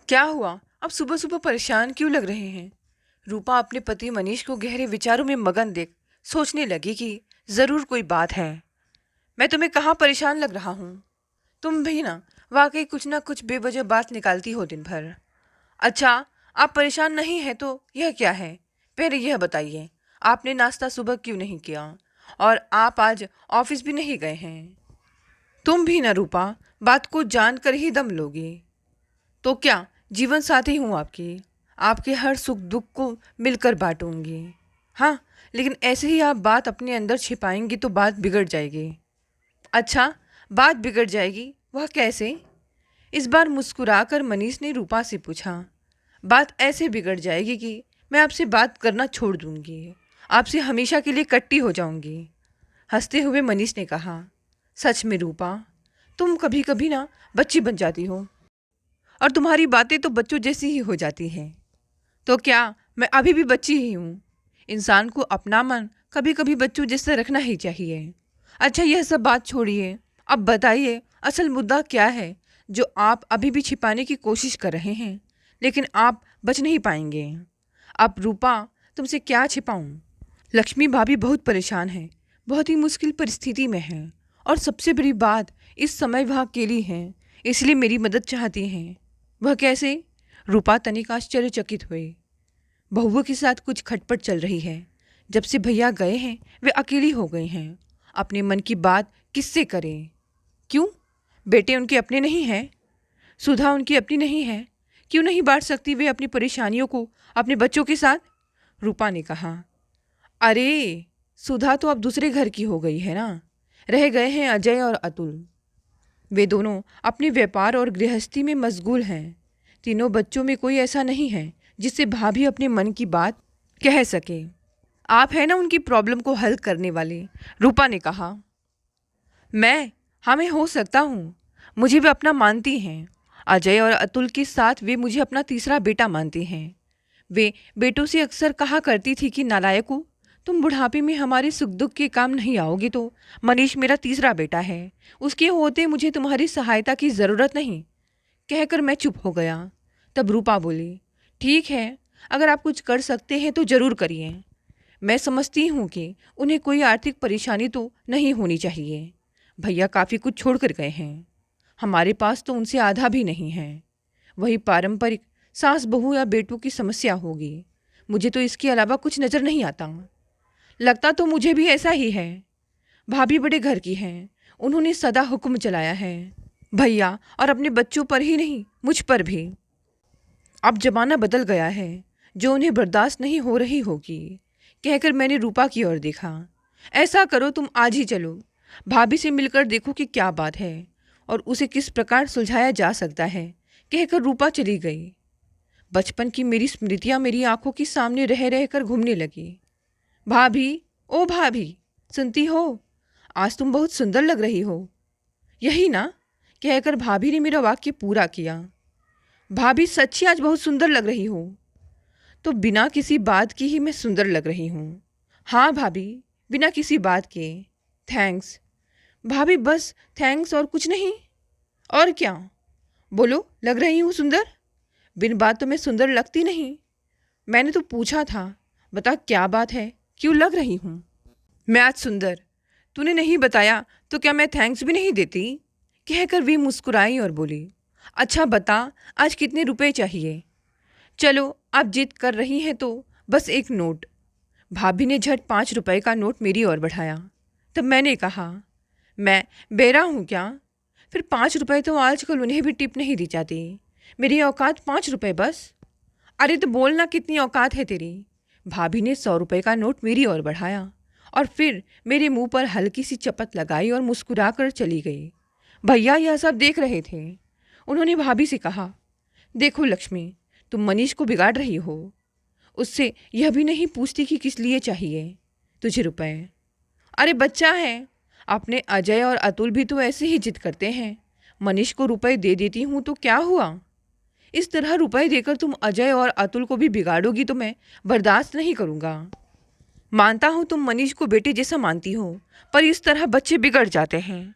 क्या हुआ? अब सुबह सुबह परेशान क्यों लग रहे हैं? रूपा अपने पति मनीष को गहरे विचारों में मगन देख सोचने लगी कि जरूर कोई बात है। मैं तुम्हें कहाँ परेशान लग रहा हूँ? तुम भी वाकई कुछ ना कुछ बेवजह बात निकालती हो दिन भर। अच्छा, आप परेशान नहीं है तो यह क्या है? पहले यह बताइए, आपने नाश्ता सुबह क्यों नहीं किया? और आप आज ऑफिस भी नहीं गए हैं। तुम भी रूपा, बात को जानकर ही दम लोगे। तो क्या जीवन साथी हूँ आपकी, आपके हर सुख दुख को मिलकर बांटूंगी। हाँ, लेकिन ऐसे ही आप बात अपने अंदर छिपाएंगी तो बात बिगड़ जाएगी। अच्छा, बात बिगड़ जाएगी, वह कैसे? इस बार मुस्कुराकर मनीष ने रूपा से पूछा। बात ऐसे बिगड़ जाएगी कि मैं आपसे बात करना छोड़ दूंगी, आपसे हमेशा के लिए कट्टी हो जाऊंगी। हंसते हुए मनीष ने कहा। सच में रूपा, तुम कभी कभी बच्ची बन जाती हो और तुम्हारी बातें तो बच्चों जैसी ही हो जाती हैं। तो क्या मैं अभी भी बच्ची ही हूँ? इंसान को अपना मन कभी कभी बच्चों जैसा रखना ही चाहिए। अच्छा, यह सब बात छोड़िए, अब बताइए असल मुद्दा क्या है जो आप अभी भी छिपाने की कोशिश कर रहे हैं, लेकिन आप बच नहीं पाएंगे। अब रूपा, तुमसे क्या छिपाऊं? लक्ष्मी भाभी बहुत परेशान है, बहुत ही मुश्किल परिस्थिति में है, और सबसे बड़ी बात, इस समय वह अकेली हैं, इसलिए मेरी मदद चाहती हैं। वह कैसे? रूपा तनिक आश्चर्यचकित हुई। बहुओं के साथ कुछ खटपट चल रही है। जब से भैया गए हैं वे अकेली हो गई हैं। अपने मन की बात किससे करें? क्यों? बेटे उनके अपने नहीं हैं? सुधा उनकी अपनी नहीं है? क्यों नहीं बांट सकती वे अपनी परेशानियों को अपने बच्चों के साथ? रूपा ने कहा। अरे, सुधा तो अब दूसरे घर की हो गई है ना। रह गए हैं अजय और अतुल। वे दोनों अपने व्यापार और गृहस्थी में मशगूल हैं। तीनों बच्चों में कोई ऐसा नहीं है जिससे भाभी अपने मन की बात कह सके। आप है ना उनकी प्रॉब्लम को हल करने वाले, रूपा ने कहा। मैं? हाँ, मैं हो सकता हूँ। मुझे वे अपना मानती हैं। अजय और अतुल के साथ वे मुझे अपना तीसरा बेटा मानती हैं। वे बेटों से अक्सर कहा करती थी कि नालायकों, तुम बुढ़ापे में हमारे सुख दुख के काम नहीं आओगे। तो मनीष मेरा तीसरा बेटा है, उसके होते मुझे तुम्हारी सहायता की ज़रूरत नहीं, कहकर मैं चुप हो गया। तब रूपा बोली, ठीक है, अगर आप कुछ कर सकते हैं तो ज़रूर करिए। मैं समझती हूँ कि उन्हें कोई आर्थिक परेशानी तो नहीं होनी चाहिए। भैया काफ़ी कुछ छोड़ कर गए हैं, हमारे पास तो उनसे आधा भी नहीं है। वही पारंपरिक सास बहू या बेटों की समस्या होगी। मुझे तो इसके अलावा कुछ नज़र नहीं आता। लगता तो मुझे भी ऐसा ही है। भाभी बड़े घर की हैं, उन्होंने सदा हुक्म चलाया है, भैया और अपने बच्चों पर ही नहीं मुझ पर भी। अब जमाना बदल गया है, जो उन्हें बर्दाश्त नहीं हो रही होगी, कहकर मैंने रूपा की ओर देखा। ऐसा करो, तुम आज ही चलो, भाभी से मिलकर देखो कि क्या बात है और उसे किस प्रकार सुलझाया जा सकता है, कहकर रूपा चली गई। बचपन की मेरी स्मृतियाँ मेरी आंखों के सामने रह रह कर घूमने लगी। भाभी, ओ भाभी, सुनती हो? आज तुम बहुत सुंदर लग रही हो। यही ना, कहकर भाभी ने मेरा वाक्य पूरा किया। भाभी, सच्ची आज बहुत सुंदर लग रही हो। तो बिना किसी बात की ही मैं सुंदर लग रही हूँ। हाँ भाभी, बिना किसी बात के। थैंक्स भाभी, बस थैंक्स और कुछ नहीं। और क्या? बोलो, लग रही हूँ सुंदर? बिन बात तो मैं सुंदर लगती नहीं। मैंने तो पूछा था, बता क्या बात है, क्यों लग रही हूँ मैं आज सुंदर? तूने नहीं बताया तो क्या मैं थैंक्स भी नहीं देती, कहकर वी मुस्कुराई और बोली। अच्छा बता, आज कितने रुपए चाहिए? चलो, आप जिद कर रही हैं तो बस एक नोट। भाभी ने झट 5 रुपए का नोट मेरी ओर बढ़ाया। तब मैंने कहा, मैं बेरा हूँ क्या? फिर 5 रुपए तो आजकल उन्हें भी टिप नहीं दी जाती। मेरी औकात 5 रुपए बस। अरे तो बोलना, कितनी औकात है तेरी? भाभी ने 100 रुपए का नोट मेरी ओर बढ़ाया और फिर मेरे मुंह पर हल्की सी चपत लगाई और मुस्कुराकर चली गई। भैया यह सब देख रहे थे। उन्होंने भाभी से कहा, देखो लक्ष्मी, तुम मनीष को बिगाड़ रही हो। उससे यह भी नहीं पूछती कि किस लिए चाहिए तुझे रुपए। अरे बच्चा है, अपने अजय और अतुल भी तो ऐसे ही जिद करते हैं। मनीष को रुपए दे देती हूँ तो क्या हुआ? इस तरह रुपए देकर तुम अजय और अतुल को भी बिगाड़ोगी तो मैं बर्दाश्त नहीं करूँगा। मानता हूँ तुम मनीष को बेटे जैसा मानती हो, पर इस तरह बच्चे बिगड़ जाते हैं।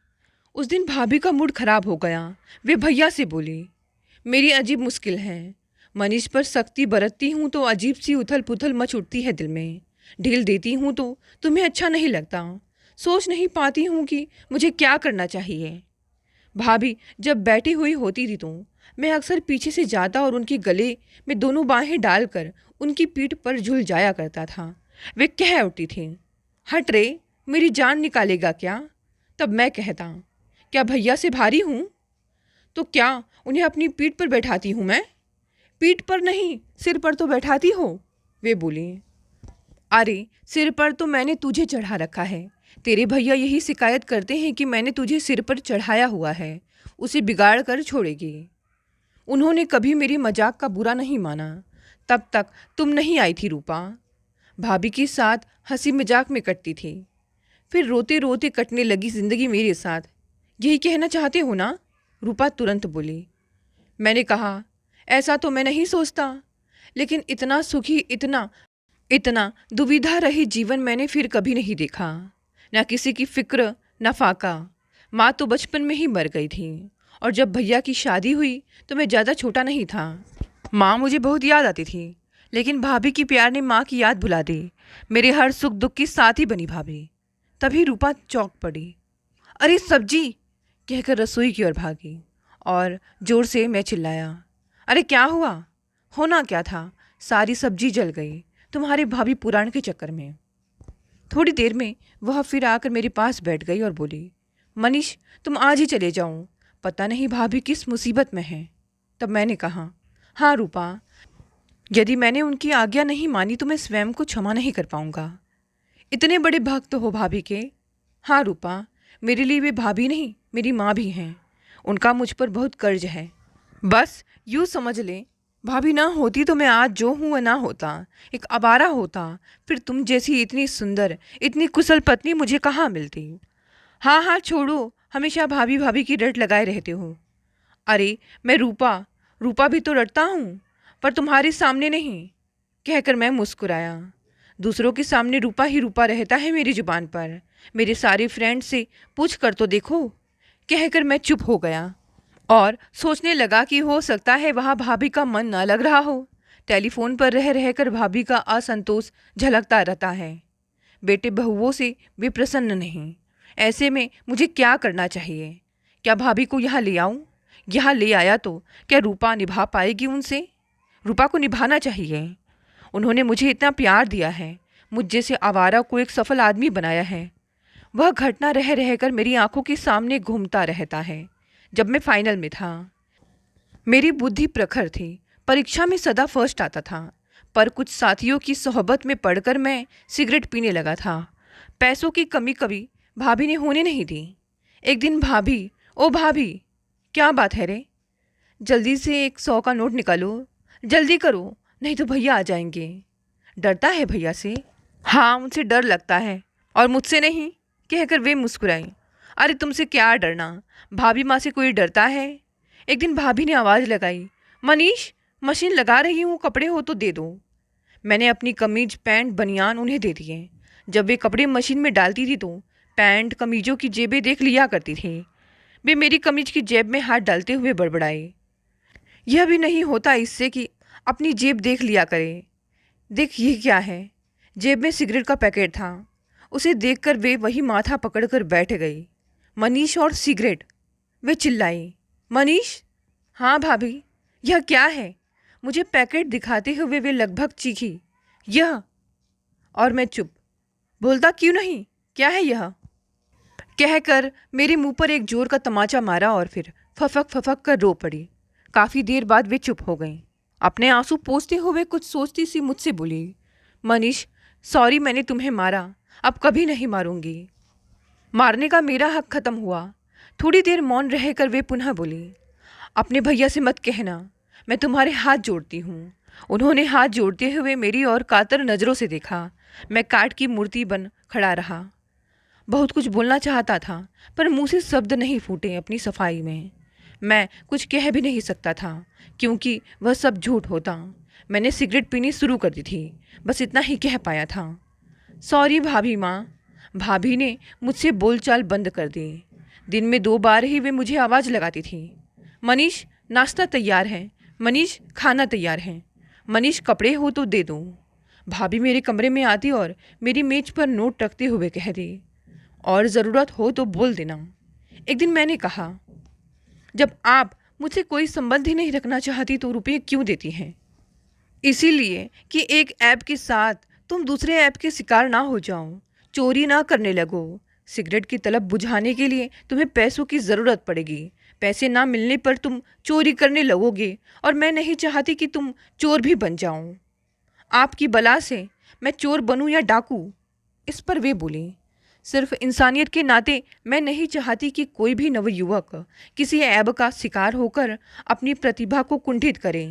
उस दिन भाभी का मूड खराब हो गया। वे भैया से बोली, मेरी अजीब मुश्किल है। मनीष पर सख्ती बरतती हूँ तो अजीब सी उथल पुथल मच उठती है दिल में। ढील देती हूँ तो तुम्हें अच्छा नहीं लगता। सोच नहीं पाती हूँ कि मुझे क्या करना चाहिए। भाभी जब बैठी हुई होती थी तो मैं अक्सर पीछे से जाता और उनके गले में दोनों बाहें डालकर उनकी पीठ पर झुल जाया करता था। वे कह उठती थी, हट रे, मेरी जान निकालेगा क्या? तब मैं कहता, क्या भैया से भारी हूँ? तो क्या उन्हें अपनी पीठ पर बैठाती हूँ मैं? पीठ पर नहीं, सिर पर तो बैठाती हो। वे बोली, अरे सिर पर तो मैंने तुझे चढ़ा रखा है। तेरे भैया यही शिकायत करते हैं कि मैंने तुझे सिर पर चढ़ाया हुआ है, उसे बिगाड़ कर छोड़ेगी। उन्होंने कभी मेरी मजाक का बुरा नहीं माना। तब तक तुम नहीं आई थी रूपा। भाभी के साथ हंसी मजाक में कटती थी, फिर रोते रोते कटने लगी जिंदगी मेरे साथ। यही कहना चाहते हो ना? रूपा तुरंत बोली। मैंने कहा, ऐसा तो मैं नहीं सोचता, लेकिन इतना सुखी, इतना इतना दुविधा रही जीवन मैंने फिर कभी नहीं देखा। ना किसी की फिक्र, न फाका। माँ तो बचपन में ही मर गई थी, और जब भैया की शादी हुई तो मैं ज़्यादा छोटा नहीं था। माँ मुझे बहुत याद आती थी, लेकिन भाभी की प्यार ने माँ की याद भुला दी। मेरे हर सुख दुख की साथी बनी भाभी। तभी रूपा चौंक पड़ी। अरे सब्जी, कहकर रसोई की ओर भागी और जोर से मैं चिल्लाया, अरे क्या हुआ? होना क्या था, सारी सब्जी जल गई तुम्हारे भाभी पुराण के चक्कर में। थोड़ी देर में वह फिर आकर मेरे पास बैठ गई और बोली, मनीष तुम आज ही चले जाओ, पता नहीं भाभी किस मुसीबत में है। तब मैंने कहा, हाँ रूपा, यदि मैंने उनकी आज्ञा नहीं मानी तो मैं स्वयं को क्षमा नहीं कर पाऊंगा। इतने बड़े भक्त हो भाभी के। हाँ रूपा, मेरे लिए वे भाभी नहीं, मेरी माँ भी हैं। उनका मुझ पर बहुत कर्ज है। बस यूँ समझ ले, भाभी ना होती तो मैं आज जो हूँ वह ना होता, एक आवारा होता। फिर तुम जैसी इतनी सुंदर, इतनी कुशल पत्नी मुझे कहाँ मिलती। हाँ हाँ छोड़ो, हमेशा भाभी भाभी की रट लगाए रहते हो। अरे मैं रूपा, रूपा भी तो रटता हूँ, पर तुम्हारे सामने नहीं, कहकर मैं मुस्कुराया। दूसरों के सामने रूपा ही रूपा रहता है मेरी जुबान पर। मेरे सारे फ्रेंड से पूछ कर तो देखो, कहकर मैं चुप हो गया और सोचने लगा कि हो सकता है वहाँ भाभी का मन न लग रहा हो। टेलीफोन पर रह रहकर भाभी का असंतोष झलकता रहता है। बेटे बहुओं से वे प्रसन्न नहीं। ऐसे में मुझे क्या करना चाहिए? क्या भाभी को यहाँ ले आऊँ? यहाँ ले आया तो क्या रूपा निभा पाएगी उनसे? रूपा को निभाना चाहिए। उन्होंने मुझे इतना प्यार दिया है, मुझ जैसे आवारा को एक सफल आदमी बनाया है। वह घटना रह रहकर मेरी आंखों के सामने घूमता रहता है। जब मैं फाइनल में था, मेरी बुद्धि प्रखर थी, परीक्षा में सदा फर्स्ट आता था, पर कुछ साथियों की सोहबत में पड़कर मैं सिगरेट पीने लगा था। पैसों की कमी कभी भाभी ने होने नहीं दी। एक दिन भाभी, ओ भाभी, क्या बात है रे? जल्दी से एक 100 का नोट निकालो, जल्दी करो, नहीं तो भैया आ जाएंगे। डरता है भैया से? हाँ, उनसे डर लगता है, और मुझसे नहीं, कहकर वे मुस्कुराई। अरे तुमसे क्या डरना, भाभी माँ से कोई डरता है? एक दिन भाभी ने आवाज़ लगाई, मनीष मशीन लगा रही हूँ, कपड़े हो तो दे दो। मैंने अपनी कमीज, पैंट, बनियान उन्हें दे दिए। जब वे कपड़े मशीन में डालती थी तो पैंट कमीजों की जेबें देख लिया करती थी। वे मेरी कमीज की जेब में हाथ डालते हुए बड़बड़ाए, यह भी नहीं होता इससे कि अपनी जेब देख लिया करे। देख ये क्या है? जेब में सिगरेट का पैकेट था। उसे देखकर वे वही माथा पकड़कर बैठ गई। मनीष और सिगरेट, वे चिल्लाई। मनीष? हाँ भाभी, यह क्या है? मुझे पैकेट दिखाते हुए वे लगभग चीखी, यह। और मैं चुप, बोलता क्यों नहीं, क्या है यह? कहकर मेरे मुंह पर एक जोर का तमाचा मारा और फिर फफक फफक कर रो पड़ी। काफ़ी देर बाद वे चुप हो गई। अपने आंसू पोंछते हुए कुछ सोचती सी मुझसे बोली, मनीष सॉरी, मैंने तुम्हें मारा, अब कभी नहीं मारूंगी। मारने का मेरा हक खत्म हुआ। थोड़ी देर मौन रहकर वे पुनः बोली, अपने भैया से मत कहना, मैं तुम्हारे हाथ जोड़ती हूँ। उन्होंने हाथ जोड़ते हुए मेरी ओर कातर नज़रों से देखा। मैं काठ की मूर्ति बन खड़ा रहा। बहुत कुछ बोलना चाहता था, पर मुंह से शब्द नहीं फूटे। अपनी सफाई में मैं कुछ कह भी नहीं सकता था, क्योंकि वह सब झूठ होता। मैंने सिगरेट पीनी शुरू कर दी थी, बस इतना ही कह पाया था। सॉरी भाभी माँ। भाभी ने मुझसे बोलचाल बंद कर दी। दिन में 2 बार ही वे मुझे आवाज़ लगाती थी, मनीष नाश्ता तैयार है। मनीष खाना तैयार है। मनीष कपड़े हो तो दे दो। भाभी मेरे कमरे में आती और मेरी मेज पर नोट रखते हुए कहती, और ज़रूरत हो तो बोल देना। एक दिन मैंने कहा, जब आप मुझसे कोई संबंध ही नहीं रखना चाहती तो रुपये क्यों देती हैं? इसीलिए कि एक ऐप के साथ तुम दूसरे ऐप के शिकार ना हो जाओ, चोरी ना करने लगो। सिगरेट की तलब बुझाने के लिए तुम्हें पैसों की ज़रूरत पड़ेगी। पैसे ना मिलने पर तुम चोरी करने लगोगे और मैं नहीं चाहती कि तुम चोर भी बन जाओ। आपकी बला से मैं चोर बनूं या डाकू? इस पर वे बोली, सिर्फ इंसानियत के नाते मैं नहीं चाहती कि कोई भी नवयुवक किसी ऐब का शिकार होकर अपनी प्रतिभा को कुंठित करे।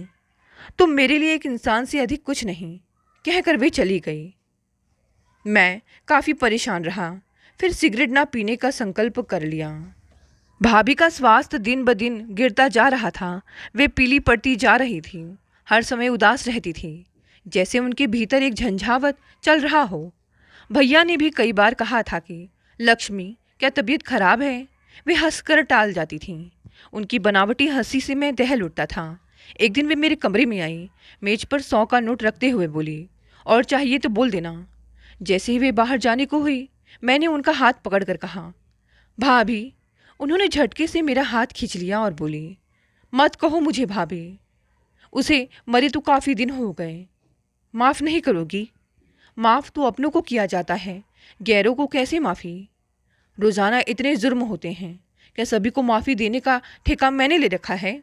तुम मेरे लिए एक इंसान से अधिक कुछ नहीं, कहकर वे चली गई। मैं काफ़ी परेशान रहा, फिर सिगरेट ना पीने का संकल्प कर लिया। भाभी का स्वास्थ्य दिन ब दिन गिरता जा रहा था। वे पीली पड़ती जा रही थी, हर समय उदास रहती थी, जैसे उनके भीतर एक झंझावत चल रहा हो। भैया ने भी कई बार कहा था कि लक्ष्मी क्या तबीयत खराब है? वे हंसकर टाल जाती थीं। उनकी बनावटी हंसी से मैं दहल उठता था। एक दिन वे मेरे कमरे में आई, मेज पर 100 का नोट रखते हुए बोली, और चाहिए तो बोल देना। जैसे ही वे बाहर जाने को हुई, मैंने उनका हाथ पकड़कर कहा, भाभी। उन्होंने झटके से मेरा हाथ खींच लिया और बोली, मत कहो मुझे भाभी, उसे मरे तो काफ़ी दिन हो गए। माफ़ नहीं करोगी? माफ़ तो अपनों को किया जाता है, गैरों को कैसे माफ़ी? रोज़ाना इतने जुर्म होते हैं, क्या सभी को माफ़ी देने का ठेका मैंने ले रखा है?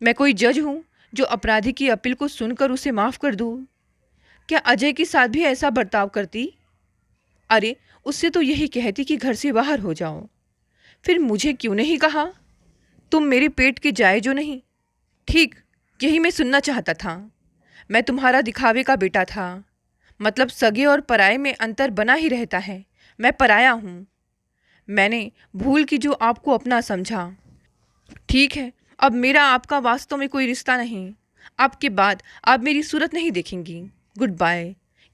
मैं कोई जज हूँ जो अपराधी की अपील को सुनकर उसे माफ़ कर दूँ? क्या अजय के साथ भी ऐसा बर्ताव करती? अरे, उससे तो यही कहती कि घर से बाहर हो जाओ। फिर मुझे क्यों नहीं कहा? तुम मेरे पेट के जाए जो नहीं। ठीक, यही मैं सुनना चाहता था। मैं तुम्हारा दिखावे का बेटा था। मतलब सगे और पराये में अंतर बना ही रहता है। मैं पराया हूँ। मैंने भूल की जो आपको अपना समझा। ठीक है, अब मेरा आपका वास्तव में कोई रिश्ता नहीं। आपके बाद आप मेरी सूरत नहीं देखेंगी। गुड बाय,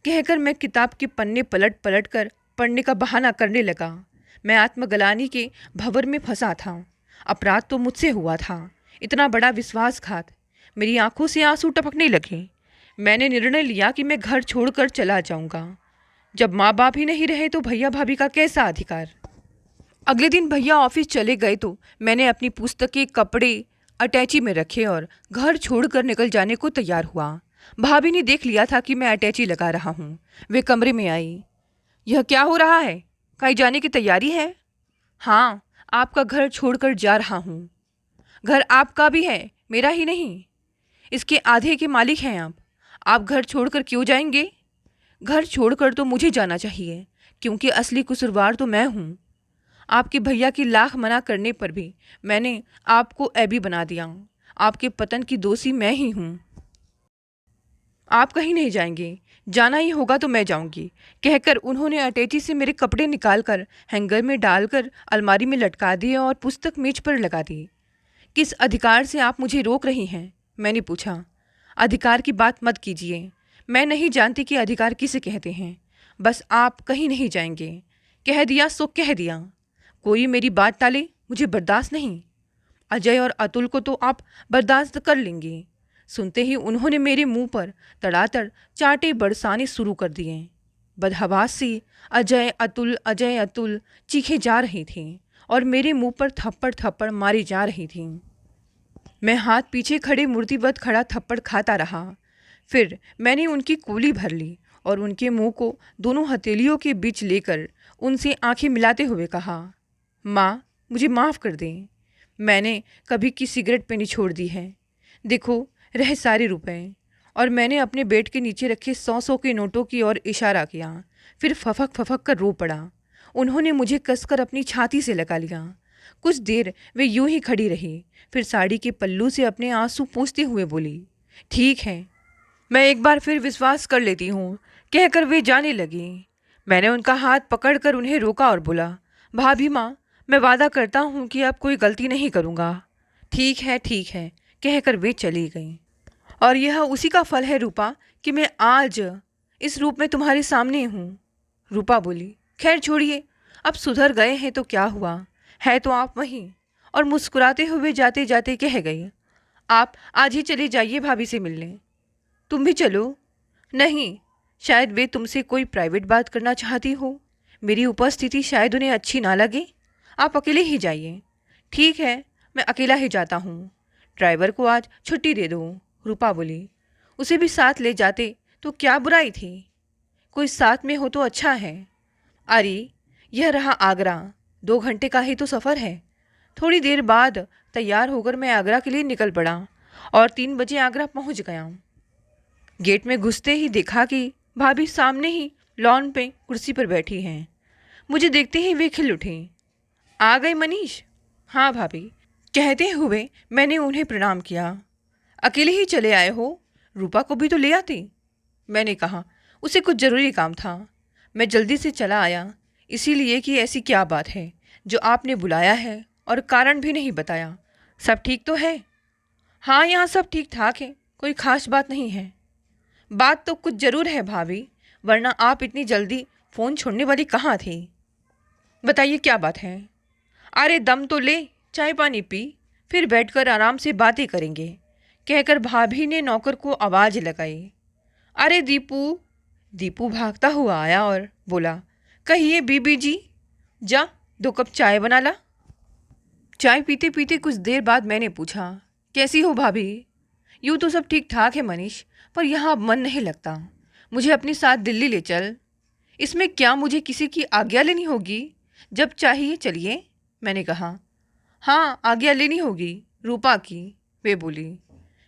कहकर मैं किताब के पन्ने पलट पलट कर पढ़ने का बहाना करने लगा। मैं आत्मग्लानि के भंवर में फंसा था। अपराध तो मुझसे हुआ था, इतना बड़ा विश्वासघात। मेरी आंखों से आंसू टपकने लगे। मैंने निर्णय लिया कि मैं घर छोड़कर चला जाऊंगा। जब माँ बाप ही नहीं रहे तो भैया भाभी का कैसा अधिकार? अगले दिन भैया ऑफिस चले गए तो मैंने अपनी पुस्तकें, कपड़े अटैची में रखे और घर छोड़कर निकल जाने को तैयार हुआ। भाभी ने देख लिया था कि मैं अटैची लगा रहा हूँ। वे कमरे में आई। यह क्या हो रहा है? कहीं जाने की तैयारी है? हाँ, आपका घर छोड़कर जा रहा हूँ। घर आपका भी है, मेरा ही नहीं। इसके आधे के मालिक हैं आप। आप घर छोड़कर क्यों जाएंगे? घर छोड़कर तो मुझे जाना चाहिए, क्योंकि असली कसूरवार तो मैं हूँ। आपके भैया की लाख मना करने पर भी मैंने आपको ऐबी बना दिया। आपके पतन की दोषी मैं ही हूँ। आप कहीं नहीं जाएंगे, जाना ही होगा तो मैं जाऊंगी, कहकर उन्होंने अटैची से मेरे कपड़े निकालकर हैंगर में डालकर अलमारी में लटका दिए और पुस्तक मेज पर लगा दी। किस अधिकार से आप मुझे रोक रही हैं? मैंने पूछा। अधिकार की बात मत कीजिए, मैं नहीं जानती कि अधिकार किसे कहते हैं। बस आप कहीं नहीं जाएंगे। कह दिया सो कह दिया। कोई मेरी बात टाले, मुझे बर्दाश्त नहीं। अजय और अतुल को तो आप बर्दाश्त कर लेंगे। सुनते ही उन्होंने मेरे मुंह पर तड़ातड़ चांटे बरसाने शुरू कर दिए। बदहवास सी अजय अतुल चीखे जा रही थी और मेरे मुंह पर थप्पड़ थप्पड़ मारी जा रही थी। मैं हाथ पीछे खड़े मूर्तिवत खड़ा थप्पड़ खाता रहा। फिर मैंने उनकी कूली भर ली और उनके मुंह को दोनों हथेलियों के बीच लेकर उनसे आंखें मिलाते हुए कहा, माँ, मुझे माफ़ कर दें। मैंने कभी की सिगरेट पे निछोड़ दी है। देखो, रहे सारे रुपए। और मैंने अपने बेड के नीचे रखे 100 के नोटों की ओर इशारा किया। फिर फफक फफक कर रो पड़ा। उन्होंने मुझे कसकर अपनी छाती से लगा लिया। कुछ देर वे यूं ही खड़ी रही, फिर साड़ी के पल्लू से अपने आंसू पोंछते हुए बोली, ठीक है, मैं एक बार फिर विश्वास कर लेती हूँ, कहकर वे जाने लगी। मैंने उनका हाथ पकड़कर उन्हें रोका और बोला, भाभी माँ, मैं वादा करता हूँ कि अब कोई गलती नहीं करूँगा। ठीक है, कहकर वे चली गईं। और यह उसी का फल है रूपा कि मैं आज इस रूप में तुम्हारे सामने हूँ। रूपा बोली, खैर छोड़िए, अब सुधर गए हैं तो क्या हुआ, है तो आप वहीं, और मुस्कुराते हुए जाते जाते कह गई, आप आज ही चले जाइए भाभी से मिलने। तुम भी चलो। नहीं, शायद वे तुमसे कोई प्राइवेट बात करना चाहती हो। मेरी उपस्थिति शायद उन्हें अच्छी ना लगे। आप अकेले ही जाइए। ठीक है, मैं अकेला ही जाता हूँ। ड्राइवर को आज छुट्टी दे दो, रूपा बोली। उसे भी साथ ले जाते तो क्या बुराई थी? कोई साथ में हो तो अच्छा है। अरे, यह रहा आगरा। 2 घंटे का ही तो सफ़र है। थोड़ी देर बाद तैयार होकर मैं आगरा के लिए निकल पड़ा और 3 बजे आगरा पहुंच गया। गेट में घुसते ही देखा कि भाभी सामने ही लॉन पे कुर्सी पर बैठी हैं। मुझे देखते ही वे खिल उठी। आ गई मनीष? हाँ भाभी, कहते हुए मैंने उन्हें प्रणाम किया। अकेले ही चले आए हो? रूपा को भी तो ले आती। मैंने कहा, उसे कुछ ज़रूरी काम था। मैं जल्दी से चला आया, इसीलिए कि ऐसी क्या बात है जो आपने बुलाया है और कारण भी नहीं बताया। सब ठीक तो है? हाँ, यहाँ सब ठीक ठाक है, कोई ख़ास बात नहीं है। बात तो कुछ ज़रूर है भाभी, वरना आप इतनी जल्दी फ़ोन छोड़ने वाली कहाँ थी? बताइए क्या बात है? अरे दम तो ले, चाय पानी पी, फिर बैठकर आराम से बातें करेंगे, कहकर भाभी ने नौकर को आवाज़ लगाई। अरे दीपू। दीपू भागता हुआ आया और बोला, कहिए बीबी जी। जा 2 कप चाय बना ला। चाय पीते पीते कुछ देर बाद मैंने पूछा, कैसी हो भाभी? यूँ तो सब ठीक ठाक है मनीष, पर यहाँ अब मन नहीं लगता। मुझे अपने साथ दिल्ली ले चल। इसमें क्या मुझे किसी की आज्ञा लेनी होगी? जब चाहिए चलिए, मैंने कहा। हाँ, आज्ञा लेनी होगी, रूपा की, वे बोली।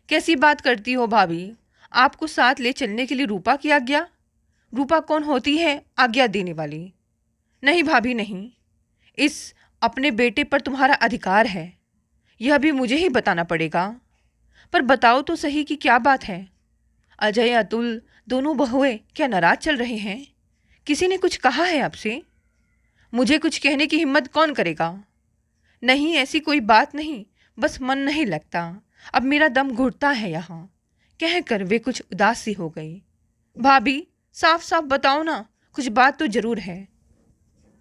कैसी बात करती हो भाभी? आपको साथ ले चलने के लिए रूपा की आज्ञा? रूपा कौन होती है आज्ञा देने वाली? नहीं भाभी नहीं, इस अपने बेटे पर तुम्हारा अधिकार है, यह भी मुझे ही बताना पड़ेगा। पर बताओ तो सही कि क्या बात है? अजय अतुल दोनों बहुएं क्या नाराज चल रहे हैं? किसी ने कुछ कहा है आपसे? मुझे कुछ कहने की हिम्मत कौन करेगा? नहीं, ऐसी कोई बात नहीं, बस मन नहीं लगता। अब मेरा दम घुटता है यहाँ, कहकर वे कुछ उदास सी हो गई। भाभी, साफ साफ बताओ ना, कुछ बात तो जरूर है।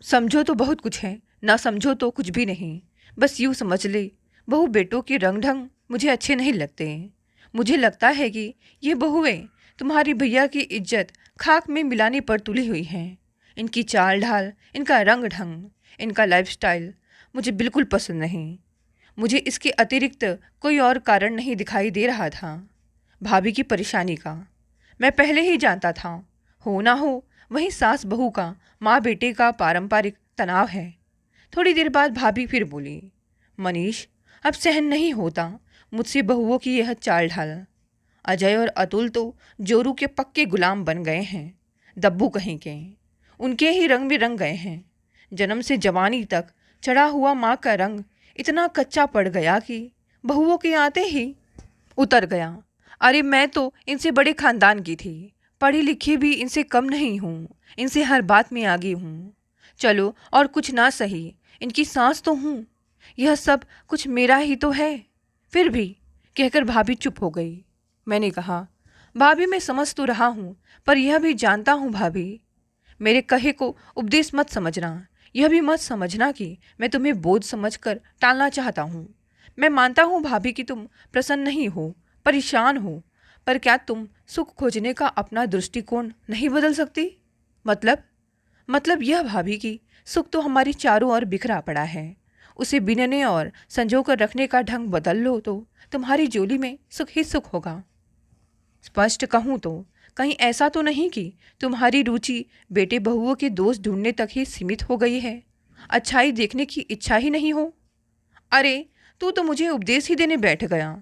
समझो तो बहुत कुछ है, ना समझो तो कुछ भी नहीं। बस यूँ समझ ले, बहू बेटों के रंग ढंग मुझे अच्छे नहीं लगते। मुझे लगता है कि ये बहुएं तुम्हारी भैया की इज्जत खाक में मिलाने पर तुली हुई हैं। इनकी चाल ढाल, इनका रंग ढंग, इनका लाइफस्टाइल मुझे बिल्कुल पसंद नहीं। मुझे इसके अतिरिक्त कोई और कारण नहीं दिखाई दे रहा था भाभी की परेशानी का। मैं पहले ही जानता था, हो ना हो वही सास बहू का, माँ बेटे का पारंपरिक तनाव है। थोड़ी देर बाद भाभी फिर बोली, मनीष, अब सहन नहीं होता मुझसे बहुओं की यह चाल ढाल। अजय और अतुल तो जोरू के पक्के गुलाम बन गए हैं, दब्बू कहीं के। उनके ही रंग में रंग गए हैं। जन्म से जवानी तक चढ़ा हुआ माँ का रंग इतना कच्चा पड़ गया कि बहुओं के आते ही उतर गया। अरे मैं तो इनसे बड़े खानदान की थी, पढ़ी लिखी भी इनसे कम नहीं हूँ, इनसे हर बात में आगे हूँ। चलो और कुछ ना सही, इनकी सांस तो हूँ। यह सब कुछ मेरा ही तो है। फिर भी, कहकर भाभी चुप हो गई। मैंने कहा, भाभी मैं समझ तो रहा हूँ, पर यह भी जानता हूँ भाभी, मेरे कहे को उपदेश मत समझना। यह भी मत समझना कि मैं तुम्हें बोझ समझकर टालना चाहता हूँ। मैं मानता हूँ भाभी कि तुम प्रसन्न नहीं हो, परेशान हो, पर क्या तुम सुख खोजने का अपना दृष्टिकोण नहीं बदल सकती? मतलब यह भाभी कि सुख तो हमारी चारों ओर बिखरा पड़ा है, उसे बिनने और संजो कर रखने का ढंग बदल लो तो तुम्हारी जोली में सुख ही सुख होगा। स्पष्ट कहूँ तो कहीं ऐसा तो नहीं कि तुम्हारी रुचि बेटे बहुओं के दोष ढूंढने तक ही सीमित हो गई है, अच्छाई देखने की इच्छा ही नहीं हो? अरे तू तो मुझे उपदेश ही देने बैठ गया।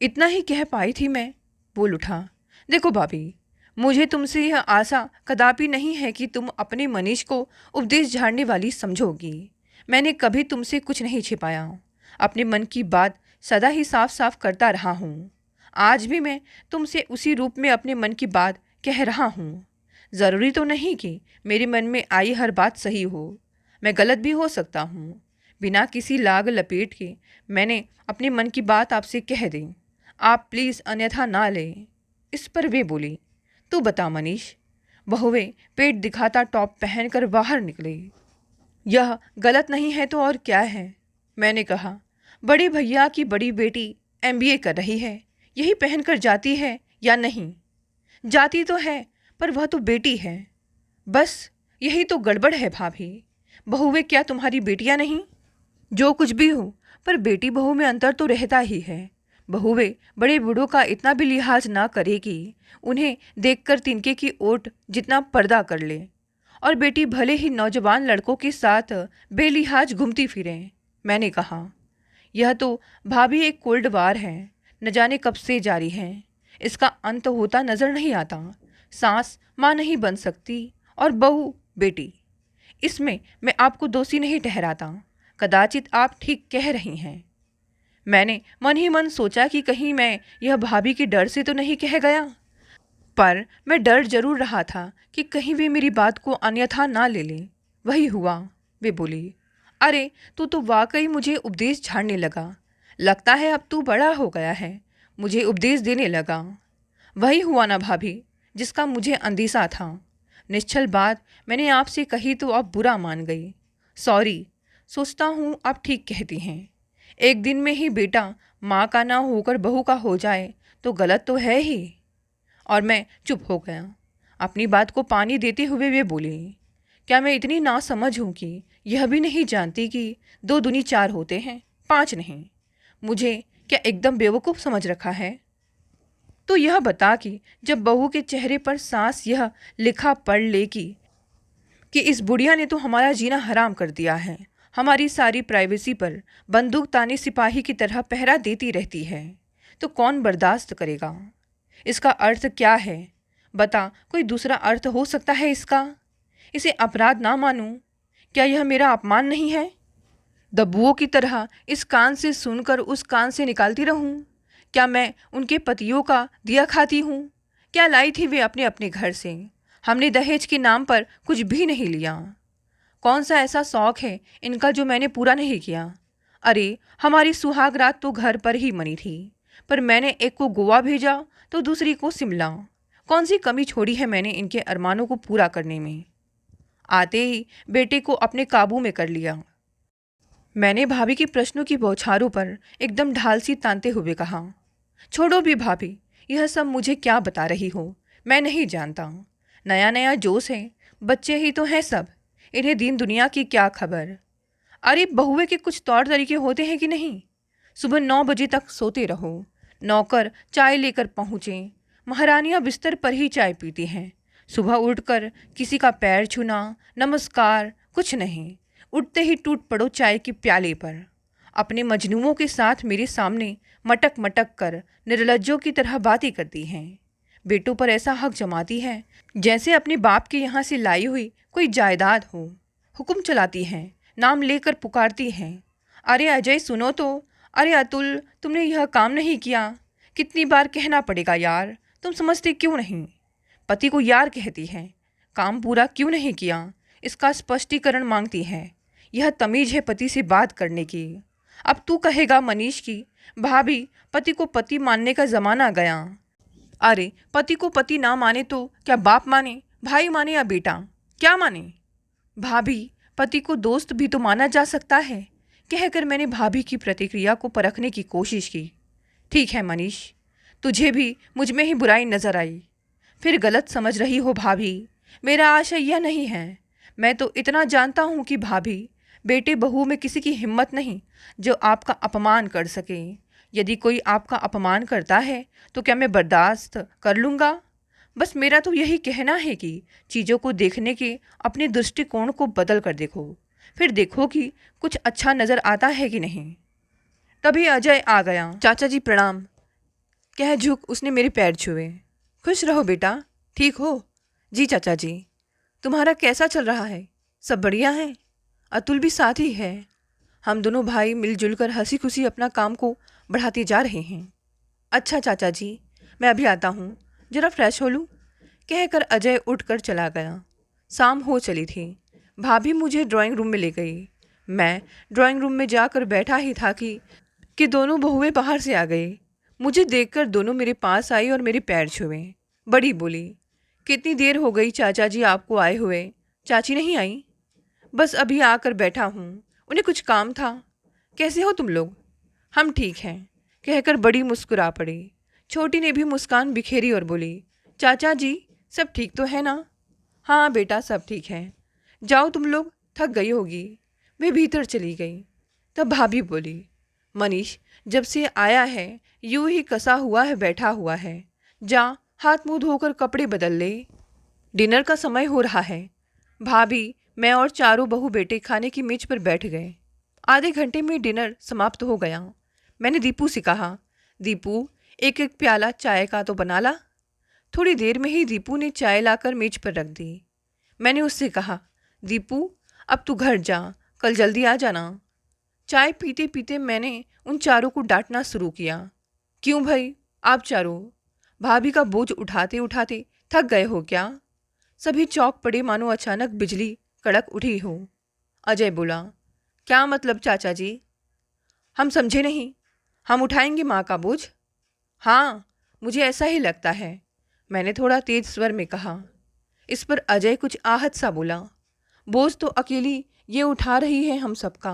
इतना ही कह पाई थी मैं, बोल उठा। देखो भाभी, मुझे तुमसे यह आशा कदापि नहीं है कि तुम अपने मनीष को उपदेश झाड़ने वाली समझोगी। मैंने कभी तुमसे कुछ नहीं छिपाया, अपने मन की बात सदा ही साफ साफ करता रहा हूँ। आज भी मैं तुमसे उसी रूप में अपने मन की बात कह रहा हूँ। ज़रूरी तो नहीं कि मेरे मन में आई हर बात सही हो, मैं गलत भी हो सकता हूँ। बिना किसी लाग लपेट के मैंने अपने मन की बात आपसे कह दी, आप प्लीज़ अन्यथा ना लें। इस पर वे बोली, तू बता मनीष। बहुएं पेट दिखाता टॉप पहनकर बाहर निकले। यह गलत नहीं है तो और क्या है? मैंने कहा, बड़े भैया की बड़ी बेटी एमबीए कर रही है, यही पहनकर जाती है या नहीं? जाती तो है, पर वह तो बेटी है। बस यही तो गड़बड़ है भाभी। बहुएं क्या तुम्हारी बेटियां नहीं? जो कुछ भी हो, पर बेटी बहू में अंतर तो रहता ही है। बहुएं बड़े बूढ़ों का इतना भी लिहाज ना करे कि उन्हें देखकर तिनके की ओट जितना पर्दा कर ले, और बेटी भले ही नौजवान लड़कों के साथ बेलिहाज घूमती फिरे। मैंने कहा, यह तो भाभी एक कोल्ड वार है, न जाने कब से जारी है। इसका अंत होता नजर नहीं आता। सास माँ नहीं बन सकती और बहू बेटी। इसमें मैं आपको दोषी नहीं ठहराता। कदाचित आप ठीक कह रही हैं। मैंने मन ही मन सोचा कि कहीं मैं यह भाभी के डर से तो नहीं कह गया, पर मैं डर जरूर रहा था कि कहीं वे मेरी बात को अन्यथा ना ले लें। वही हुआ। वे बोली, अरे तू तो वाकई मुझे उपदेश झाड़ने लगा। लगता है अब तू बड़ा हो गया है, मुझे उपदेश देने लगा। वही हुआ ना भाभी, जिसका मुझे अंदेशा था। निश्चल बात मैंने आपसे कही तो आप बुरा मान गई। सॉरी। सोचता हूँ आप ठीक कहती हैं। एक दिन में ही बेटा माँ का ना होकर बहू का हो जाए तो गलत तो है ही। और मैं चुप हो गया। अपनी बात को पानी देते हुए वे बोले, क्या मैं इतनी नासमझ हूँ कि यह भी नहीं जानती कि 2 दूनी 4 होते हैं, 5 नहीं? मुझे क्या एकदम बेवकूफ़ समझ रखा है? तो यह बता कि जब बहू के चेहरे पर सांस यह लिखा पढ़ ले कि इस बुढ़िया ने तो हमारा जीना हराम कर दिया है, हमारी सारी प्राइवेसी पर बंदूक ताने सिपाही की तरह पहरा देती रहती है, तो कौन बर्दाश्त करेगा? इसका अर्थ क्या है? बता, कोई दूसरा अर्थ हो सकता है इसका? इसे अपराध ना मानूं? क्या यह मेरा अपमान नहीं है? दब्बुओं की तरह इस कान से सुनकर उस कान से निकालती रहूं? क्या मैं उनके पतियों का दिया खाती हूँ? क्या लाई थी वे अपने अपने घर से? हमने दहेज के नाम पर कुछ भी नहीं लिया। कौन सा ऐसा शौक है इनका जो मैंने पूरा नहीं किया? अरे हमारी सुहाग रात तो घर पर ही मनी थी, पर मैंने एक को गोवा भेजा तो दूसरी को शिमला। कौन सी कमी छोड़ी है मैंने इनके अरमानों को पूरा करने में? आते ही बेटे को अपने काबू में कर लिया। मैंने भाभी के प्रश्नों की बौछारों पर एकदम ढाल सी तानते हुए कहा, छोड़ो भी भाभी, यह सब मुझे क्या बता रही हो, मैं नहीं जानता। नया नया जोश है, बच्चे ही तो हैं सब, इन्हें दीन दुनिया की क्या खबर। अरे बहुए के कुछ तौर तरीके होते हैं कि नहीं? सुबह 9 बजे तक सोते रहो, नौकर चाय लेकर पहुँचे, महारानियाँ बिस्तर पर ही चाय पीती हैं। सुबह उठकर किसी का पैर छूना, नमस्कार, कुछ नहीं। उठते ही टूट पड़ो चाय के प्याले पर। अपने मजनुओं के साथ मेरे सामने मटक मटक कर निर्लज्जों की तरह बातें करती हैं। बेटों पर ऐसा हक जमाती है जैसे अपने बाप के यहाँ से लाई हुई कोई जायदाद हो। हुक्म चलाती हैं, नाम लेकर पुकारती हैं, अरे अजय सुनो तो, अरे अतुल तुमने यह काम नहीं किया। कितनी बार कहना पड़ेगा यार, तुम समझते क्यों नहीं? पति को यार कहती हैं, काम पूरा क्यों नहीं किया इसका स्पष्टीकरण मांगती हैं। यह तमीज है पति से बात करने की। अब तू कहेगा मनीष की भाभी, पति को पति मानने का ज़माना गया। अरे पति को पति ना माने तो क्या बाप माने, भाई माने या बेटा, क्या माने? भाभी, पति को दोस्त भी तो माना जा सकता है, कहकर मैंने भाभी की प्रतिक्रिया को परखने की कोशिश की। ठीक है मनीष, तुझे भी मुझ में ही बुराई नजर आई। फिर गलत समझ रही हो भाभी, मेरा आशय यह नहीं है। मैं तो इतना जानता हूँ कि भाभी, बेटे बहू में किसी की हिम्मत नहीं जो आपका अपमान कर सके। यदि कोई आपका अपमान करता है तो क्या मैं बर्दाश्त कर लूँगा? बस मेरा तो यही कहना है कि चीज़ों को देखने के अपने दृष्टिकोण को बदल कर देखो, फिर देखो कि कुछ अच्छा नज़र आता है कि नहीं। तभी अजय आ गया। चाचा जी प्रणाम, कह झुक उसने मेरे पैर छुए। खुश रहो बेटा, ठीक हो? जी चाचा जी। तुम्हारा कैसा चल रहा है? सब बढ़िया है? अतुल भी साथ ही है। हम दोनों भाई मिलजुल कर हंसी खुशी अपना काम को बढ़ाते जा रहे हैं। अच्छा चाचा जी, मैं अभी आता हूँ, जरा फ्रेश हो लूँ, कहकर अजय उठकर चला गया। शाम हो चली थी। भाभी मुझे ड्राइंग रूम में ले गई। मैं ड्राइंग रूम में जाकर बैठा ही था कि दोनों बहुएं बाहर से आ गई। मुझे देखकर दोनों मेरे पास आई और मेरे पैर छुए। बड़ी बोली, कितनी देर हो गई चाचा जी आपको आए हुए, चाची नहीं आई? बस अभी आकर बैठा हूँ, उन्हें कुछ काम था। कैसे हो तुम लोग? हम ठीक हैं, कहकर बड़ी मुस्कुरा पड़ी। छोटी ने भी मुस्कान बिखेरी और बोली, चाचा जी सब ठीक तो है ना? हाँ बेटा, सब ठीक है। जाओ तुम लोग, थक गई होगी। वे भीतर चली गई। तब भाभी बोली, मनीष जब से आया है यूं ही कसा हुआ है, बैठा हुआ है। जा हाथ मुंह धोकर कपड़े बदल ले, डिनर का समय हो रहा है। भाभी, मैं और चारों बहू बेटे खाने की मेज पर बैठ गए। आधे घंटे में डिनर समाप्त हो गया। मैंने दीपू से कहा, दीपू एक एक प्याला चाय का तो बना ला। थोड़ी देर में ही दीपू ने चाय लाकर मेज पर रख दी। मैंने उससे कहा, दीपू अब तू घर जा, कल जल्दी आ जाना। चाय पीते पीते मैंने उन चारों को डांटना शुरू किया। क्यों भाई, आप चारों भाभी का बोझ उठाते उठाते थक गए हो क्या? सभी चौंक पड़े मानो अचानक बिजली कड़क उठी हो। अजय बोला, क्या मतलब चाचा जी? हम समझे नहीं। हम उठाएंगे माँ का बोझ? हाँ, मुझे ऐसा ही लगता है, मैंने थोड़ा तेज स्वर में कहा। इस पर अजय कुछ आहत सा बोला, बोझ तो अकेली ये उठा रही है हम सबका।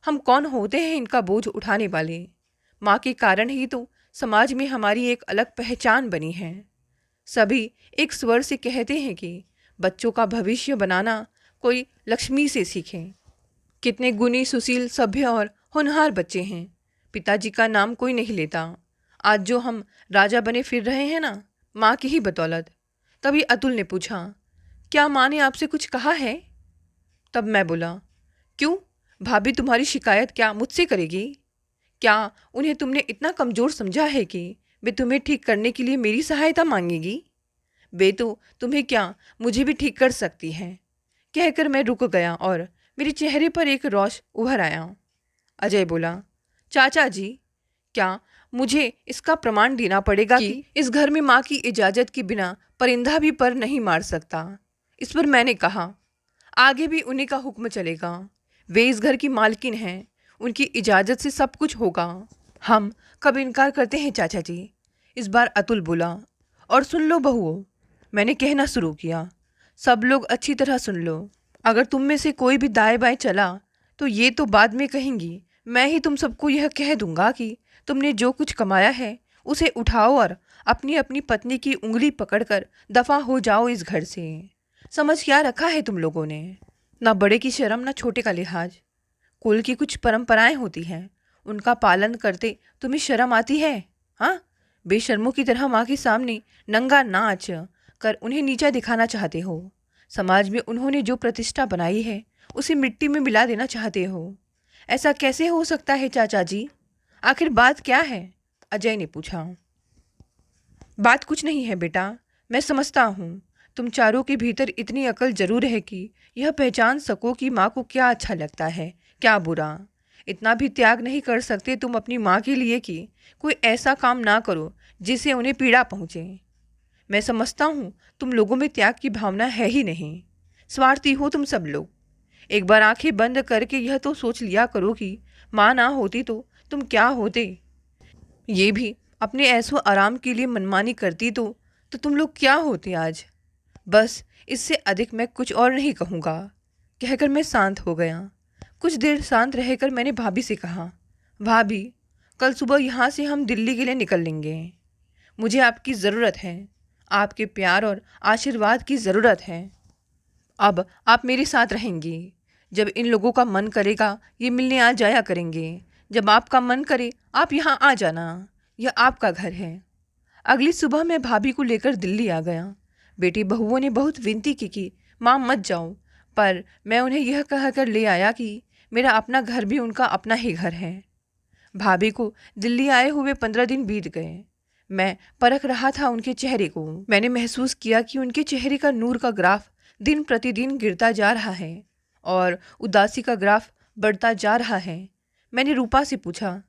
हम कौन होते हैं इनका बोझ उठाने वाले? माँ के कारण ही तो समाज में हमारी एक अलग पहचान बनी है। सभी एक स्वर से कहते हैं कि बच्चों का भविष्य बनाना कोई लक्ष्मी से सीखें। कितने गुणी, सुशील, सभ्य और होनहार बच्चे हैं। पिताजी का नाम कोई नहीं लेता। आज जो हम राजा बने फिर रहे हैं ना, माँ की ही बदौलत। तभी अतुल ने पूछा, क्या माँ ने आपसे कुछ कहा है? तब मैं बोला, क्यों, भाभी तुम्हारी शिकायत क्या मुझसे करेगी? क्या उन्हें तुमने इतना कमज़ोर समझा है कि वे तुम्हें ठीक करने के लिए मेरी सहायता मांगेगी? वे तो तुम्हें क्या, मुझे भी ठीक कर सकती हैं। कहकर मैं रुक गया और मेरे चेहरे पर एक रौश उभर आया। अजय बोला, चाचा जी, क्या मुझे इसका प्रमाण देना पड़ेगा कि इस घर में माँ की इजाज़त के बिना परिंदा भी पर नहीं मार सकता? इस पर मैंने कहा, आगे भी उन्हीं का हुक्म चलेगा। वे इस घर की मालकिन हैं, उनकी इजाज़त से सब कुछ होगा। हम कब इनकार करते हैं चाचा जी? इस बार अतुल बोला, और सुन लो बहुओं, मैंने कहना शुरू किया। सब लोग अच्छी तरह सुन लो। अगर तुम में से कोई भी दाएं बाएं चला तो ये तो बाद में कहेंगी, मैं ही तुम सबको यह कह दूंगा कि तुमने जो कुछ कमाया है उसे उठाओ और अपनी अपनी पत्नी की उंगली पकड़कर दफा हो जाओ इस घर से। समझ क्या रखा है तुम लोगों ने? ना बड़े की शर्म, ना छोटे का लिहाज। कुल की कुछ परंपराएं होती हैं, उनका पालन करते तुम्हें शर्म आती है? हाँ, बेशर्मों की तरह माँ के सामने नंगा नाच कर उन्हें नीचा दिखाना चाहते हो। समाज में उन्होंने जो प्रतिष्ठा बनाई है उसे मिट्टी में मिला देना चाहते हो। ऐसा कैसे हो सकता है चाचा जी? आखिर बात क्या है? अजय ने पूछा। बात कुछ नहीं है बेटा, मैं समझता हूँ तुम चारों के भीतर इतनी अकल जरूर है कि यह पहचान सको कि माँ को क्या अच्छा लगता है, क्या बुरा। इतना भी त्याग नहीं कर सकते तुम अपनी माँ के लिए कि कोई ऐसा काम ना करो जिससे उन्हें पीड़ा पहुँचे। मैं समझता हूँ तुम लोगों में त्याग की भावना है ही नहीं। स्वार्थी हो तुम सब लोग। एक बार आंखें बंद करके यह तो सोच लिया करो कि माँ ना होती तो तुम क्या होते। ये भी अपने ऐसो आराम के लिए मनमानी करती तो तुम लोग क्या होते आज। बस इससे अधिक मैं कुछ और नहीं कहूँगा, कहकर मैं शांत हो गया। कुछ देर शांत रहकर मैंने भाभी से कहा, भाभी कल सुबह यहाँ से हम दिल्ली के लिए निकल लेंगे। मुझे आपकी ज़रूरत है, आपके प्यार और आशीर्वाद की ज़रूरत है। अब आप मेरे साथ रहेंगी। जब इन लोगों का मन करेगा ये मिलने आ जाया करेंगे। जब आपका मन करे आप यहाँ आ जाना, यह आपका घर है। अगली सुबह मैं भाभी को लेकर दिल्ली आ गया। बेटी बहुओं ने बहुत विनती की कि माँ मत जाओ, पर मैं उन्हें यह कहकर ले आया कि मेरा अपना घर भी उनका अपना ही घर है। भाभी को दिल्ली आए हुए 15 दिन बीत गए। मैं परख रहा था उनके चेहरे को। मैंने महसूस किया कि उनके चेहरे का नूर का ग्राफ दिन प्रतिदिन गिरता जा रहा है और उदासी का ग्राफ बढ़ता जा रहा है। मैंने रूपा से पूछा,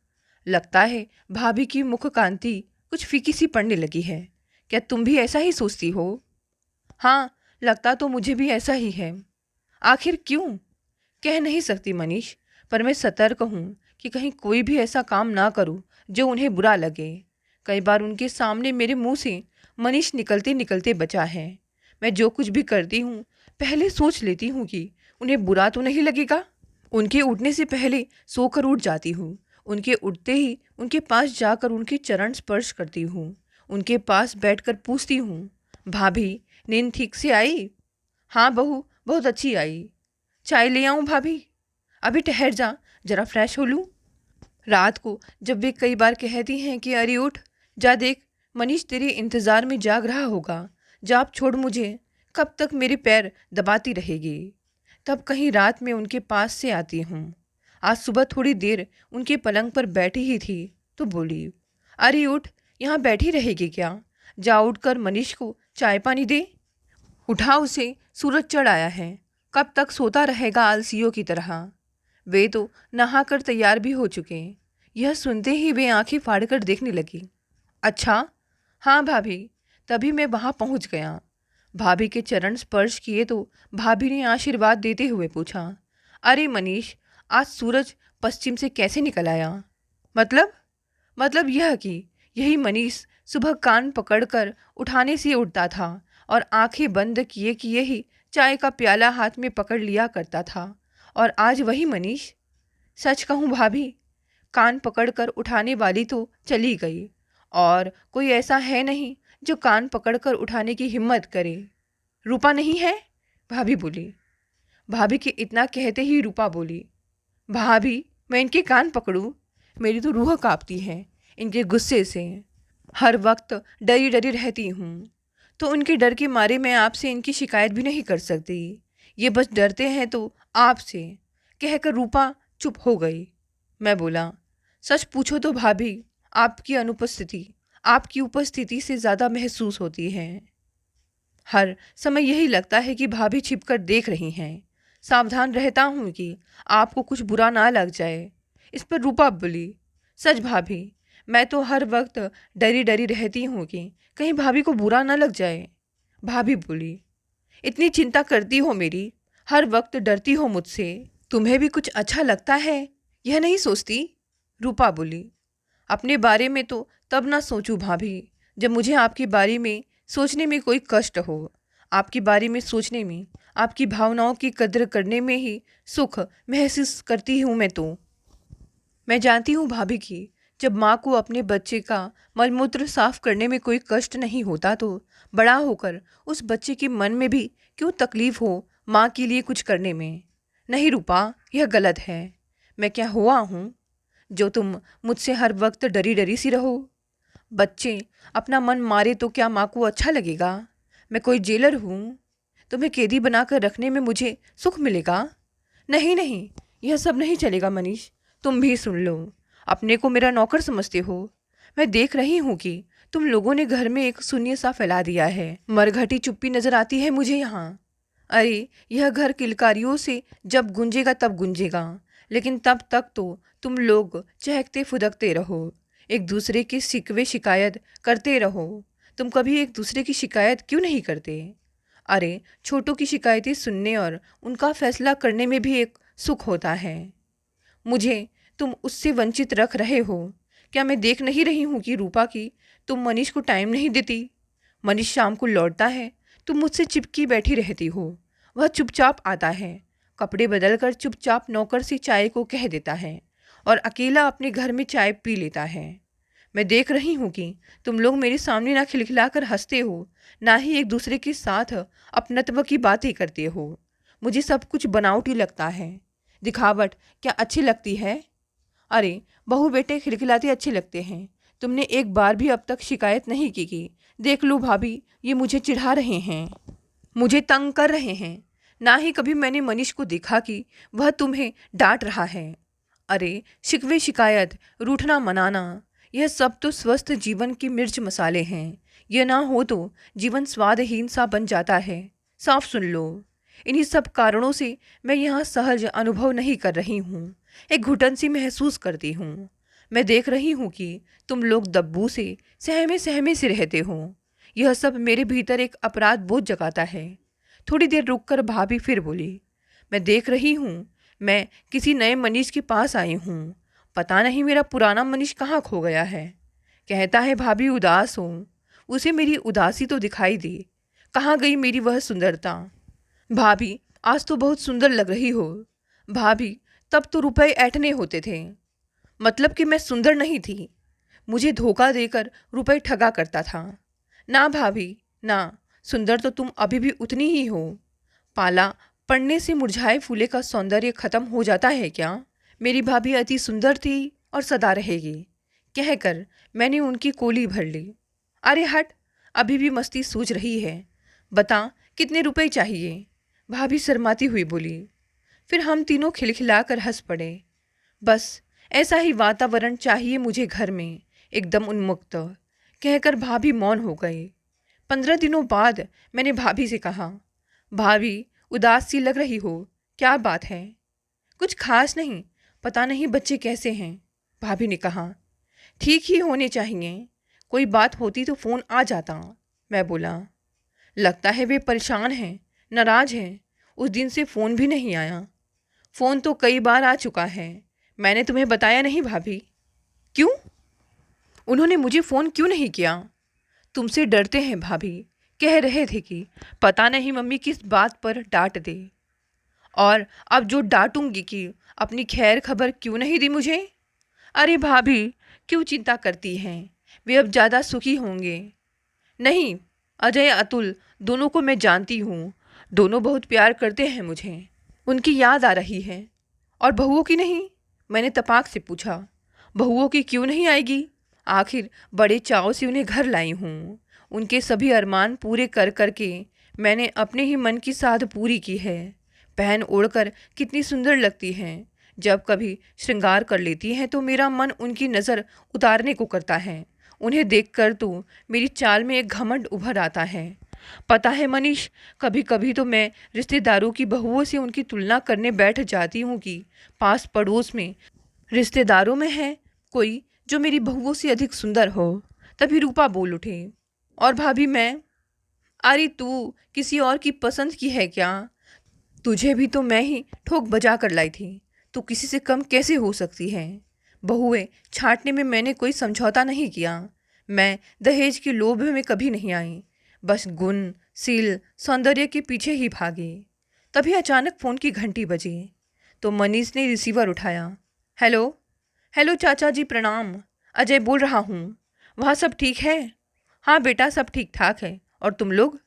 लगता है भाभी की मुख कांति कुछ फीकी सी पड़ने लगी है, क्या तुम भी ऐसा ही सोचती हो? हाँ, लगता तो मुझे भी ऐसा ही है। आखिर क्यों? कह नहीं सकती मनीष, पर मैं सतर्क हूँ कि कहीं कोई भी ऐसा काम ना करूँ जो उन्हें बुरा लगे। कई बार उनके सामने मेरे मुंह से मनीष निकलते निकलते बचा है। मैं जो कुछ भी करती हूँ पहले सोच लेती हूँ कि उन्हें बुरा तो नहीं लगेगा। उनके उठने से पहले सोकर उठ जाती हूँ। उनके उठते ही उनके पास जाकर उनके चरण स्पर्श करती हूँ। उनके पास बैठकर पूछती हूँ, भाभी नींद ठीक से आई? हाँ बहू, बहुत अच्छी आई। चाय ले आऊँ भाभी? अभी ठहर जा, जरा फ्रेश हो लूँ। रात को जब वे कई बार कहती हैं कि अरे उठ, जा देख, मनीष तेरे इंतज़ार में जाग रहा होगा, जा अब छोड़ मुझे, कब तक मेरे पैर दबाती रहेगी। तब कहीं रात में उनके पास से आती हूँ। आज सुबह थोड़ी देर उनके पलंग पर बैठी ही थी तो बोली, अरे उठ, यहाँ बैठी रहेगी क्या? जा उठकर मनीष को चाय पानी दे। उठा उसे, सूरज चढ़ आया है, कब तक सोता रहेगा आलसियों की तरह। वे तो नहाकर तैयार भी हो चुके। यह सुनते ही वे आंखें फाड़कर देखने लगी। अच्छा, हाँ भाभी। तभी मैं वहाँ पहुँच गया। भाभी के चरण स्पर्श किए तो भाभी ने आशीर्वाद देते हुए पूछा, अरे मनीष, आज सूरज पश्चिम से कैसे निकल आया? मतलब मतलब यह कि यही मनीष सुबह कान पकड़कर उठाने से उठता था और आंखें बंद किए ही चाय का प्याला हाथ में पकड़ लिया करता था। और आज वही मनीष। सच कहूँ भाभी, कान पकड़कर उठाने वाली तो चली गई और कोई ऐसा है नहीं जो कान पकड़कर उठाने की हिम्मत करे। रूपा नहीं है? भाभी बोली। भाभी के इतना कहते ही रूपा बोली, भाभी मैं इनके कान पकड़ूं? मेरी तो रूह कांपती है इनके गुस्से से। हर वक्त डरी डरी रहती हूँ, तो उनके डर के मारे मैं आपसे इनकी शिकायत भी नहीं कर सकती। ये बस डरते हैं तो आपसे, कहकर रूपा चुप हो गई। मैं बोला, सच पूछो तो भाभी, आपकी उपस्थिति से ज़्यादा महसूस होती है। हर समय यही लगता है कि भाभी छिपकर देख रही हैं। सावधान रहता हूँ कि आपको कुछ बुरा ना लग जाए। इस पर रूपा बोली, सच भाभी, मैं तो हर वक्त डरी डरी रहती हूँ कि कहीं भाभी को बुरा ना लग जाए। भाभी बोली, इतनी चिंता करती हो मेरी, हर वक्त डरती हो मुझसे, तुम्हें भी कुछ अच्छा लगता है, यह नहीं सोचती? रूपा बोली, अपने बारे में तो तब ना सोचूं भाभी जब मुझे आपके बारे में सोचने में कोई कष्ट हो। आपके बारे में सोचने में, आपकी भावनाओं की कद्र करने में ही सुख महसूस करती हूँ मैं तो। मैं जानती हूँ भाभी कि जब माँ को अपने बच्चे का मलमूत्र साफ करने में कोई कष्ट नहीं होता तो बड़ा होकर उस बच्चे के मन में भी क्यों तकलीफ हो माँ के लिए कुछ करने में। नहीं रूपा, यह गलत है। मैं क्या हुआ हूँ जो तुम मुझसे हर वक्त डरी डरी सी रहो? बच्चे अपना मन मारे तो क्या माँ को अच्छा लगेगा? मैं कोई जेलर हूँ? तुम्हें कैदी बनाकर रखने में मुझे सुख मिलेगा? नहीं नहीं, यह सब नहीं चलेगा मनीष। तुम भी सुन लो, अपने को मेरा नौकर समझते हो? मैं देख रही हूँ कि तुम लोगों ने घर में एक शून्य सा फैला दिया है। मरघटी चुप्पी नजर आती है मुझे यहाँ। अरे यह घर किलकारियों से जब गूंजेगा तब गूंजेगा, लेकिन तब तक तो तुम लोग चहकते फुदकते रहो, एक दूसरे की शिकवे शिकायत करते रहो। तुम कभी एक दूसरे की शिकायत क्यों नहीं करते? अरे छोटों की शिकायतें सुनने और उनका फैसला करने में भी एक सुख होता है। मुझे तुम उससे वंचित रख रहे हो। क्या मैं देख नहीं रही हूँ कि रूपा की तुम मनीष को टाइम नहीं देती? मनीष शाम को लौटता है, तुम मुझसे चिपकी बैठी रहती हो। वह चुपचाप आता है, कपड़े बदलकर चुपचाप नौकर से चाय को कह देता है और अकेला अपने घर में चाय पी लेता है। मैं देख रही हूँ कि तुम लोग मेरे सामने ना खिलखिलाकर हंसते हो, ना ही एक दूसरे के साथ अपनत्व की बातें करते हो। मुझे सब कुछ बनावटी लगता है। दिखावट क्या अच्छी लगती है? अरे बहू बेटे खिलखिलाते अच्छे लगते हैं। तुमने एक बार भी अब तक शिकायत नहीं की कि देख लो भाभी, ये मुझे चिढ़ा रहे हैं, मुझे तंग कर रहे हैं। ना ही कभी मैंने मनीष को देखा कि वह तुम्हें डांट रहा है। अरे शिकवे शिकायत, रूठना मनाना, यह सब तो स्वस्थ जीवन की मिर्च मसाले हैं। यह ना हो तो जीवन स्वादहीन सा बन जाता है। साफ सुन लो, इन्हीं सब कारणों से मैं यहाँ सहज अनुभव नहीं कर रही हूँ, एक घुटन सी महसूस करती हूँ। मैं देख रही हूँ कि तुम लोग दब्बू से सहमे सहमे से रहते हो। यह सब मेरे भीतर एक अपराध बोध जगाता है। थोड़ी देर रुककर भाभी फिर बोली, मैं देख रही हूँ मैं किसी नए मनीष के पास आई हूँ। पता नहीं मेरा पुराना मनीष कहाँ खो गया है। कहता है भाभी उदास हो, उसे मेरी उदासी तो दिखाई दे। कहाँ गई मेरी वह सुंदरता? भाभी आज तो बहुत सुंदर लग रही हो। भाभी तब तो रुपए ऐंठने होते थे। मतलब कि मैं सुंदर नहीं थी, मुझे धोखा देकर रुपए ठगा करता था। ना भाभी, ना, सुंदर तो तुम अभी भी उतनी ही हो। पाला पड़ने से मुरझाए फूले का सौंदर्य खत्म हो जाता है क्या? मेरी भाभी अति सुंदर थी और सदा रहेगी, कहकर मैंने उनकी कोली भर ली। अरे हट, अभी भी मस्ती सूझ रही है। बता, कितने रुपए चाहिए? भाभी शर्माती हुई बोली। फिर हम तीनों खिलखिलाकर हंस पड़े। बस ऐसा ही वातावरण चाहिए मुझे घर में, एकदम उन्मुक्त, कहकर भाभी मौन हो गए। 15 दिनों बाद मैंने भाभी से कहा, भाभी उदास सी लग रही हो, क्या बात है? कुछ खास नहीं, पता नहीं बच्चे कैसे हैं। भाभी ने कहा, ठीक ही होने चाहिए, कोई बात होती तो फ़ोन आ जाता। मैं बोला, लगता है वे परेशान हैं, नाराज़ हैं, उस दिन से फ़ोन भी नहीं आया। फ़ोन तो कई बार आ चुका है, मैंने तुम्हें बताया नहीं भाभी। क्यों? उन्होंने मुझे फ़ोन क्यों नहीं किया? तुमसे डरते हैं भाभी, कह रहे थे कि पता नहीं मम्मी किस बात पर डांट दे। और अब जो डांटूंगी कि अपनी खैर खबर क्यों नहीं दी मुझे। अरे भाभी, क्यों चिंता करती हैं, वे अब ज़्यादा सुखी होंगे। नहीं, अजय अतुल दोनों को मैं जानती हूँ, दोनों बहुत प्यार करते हैं मुझे। उनकी याद आ रही है। और बहुओं की नहीं? मैंने तपाक से पूछा। बहुओं की क्यों नहीं आएगी, आखिर बड़े चाव से उन्हें घर लाई हूँ। उनके सभी अरमान पूरे कर करके मैंने अपने ही मन की साध पूरी की है। पहन ओढ़कर कितनी सुंदर लगती हैं, जब कभी श्रृंगार कर लेती हैं तो मेरा मन उनकी नज़र उतारने को करता है। उन्हें देखकर तो मेरी चाल में एक घमंड उभर आता है। पता है मनीष, कभी कभी तो मैं रिश्तेदारों की बहुओं से उनकी तुलना करने बैठ जाती हूँ कि पास पड़ोस में रिश्तेदारों में है कोई जो मेरी बहुओं से अधिक सुंदर हो। तभी रूपा बोल उठे, और भाभी मैं? अरे तू किसी और की पसंद की है क्या? तुझे भी तो मैं ही ठोक बजा कर लाई थी, तो किसी से कम कैसे हो सकती है? बहुएं छांटने में मैंने कोई समझौता नहीं किया। मैं दहेज के लोभ में कभी नहीं आई, बस गुण, सील, सौंदर्य के पीछे ही भागी। तभी अचानक फ़ोन की घंटी बजी तो मनीष ने रिसीवर उठाया। हेलो, हेलो चाचा जी, प्रणाम। अजय बोल रहा हूँ। वहाँ सब ठीक है? हाँ बेटा, सब ठीक ठाक है। और तुम लोग?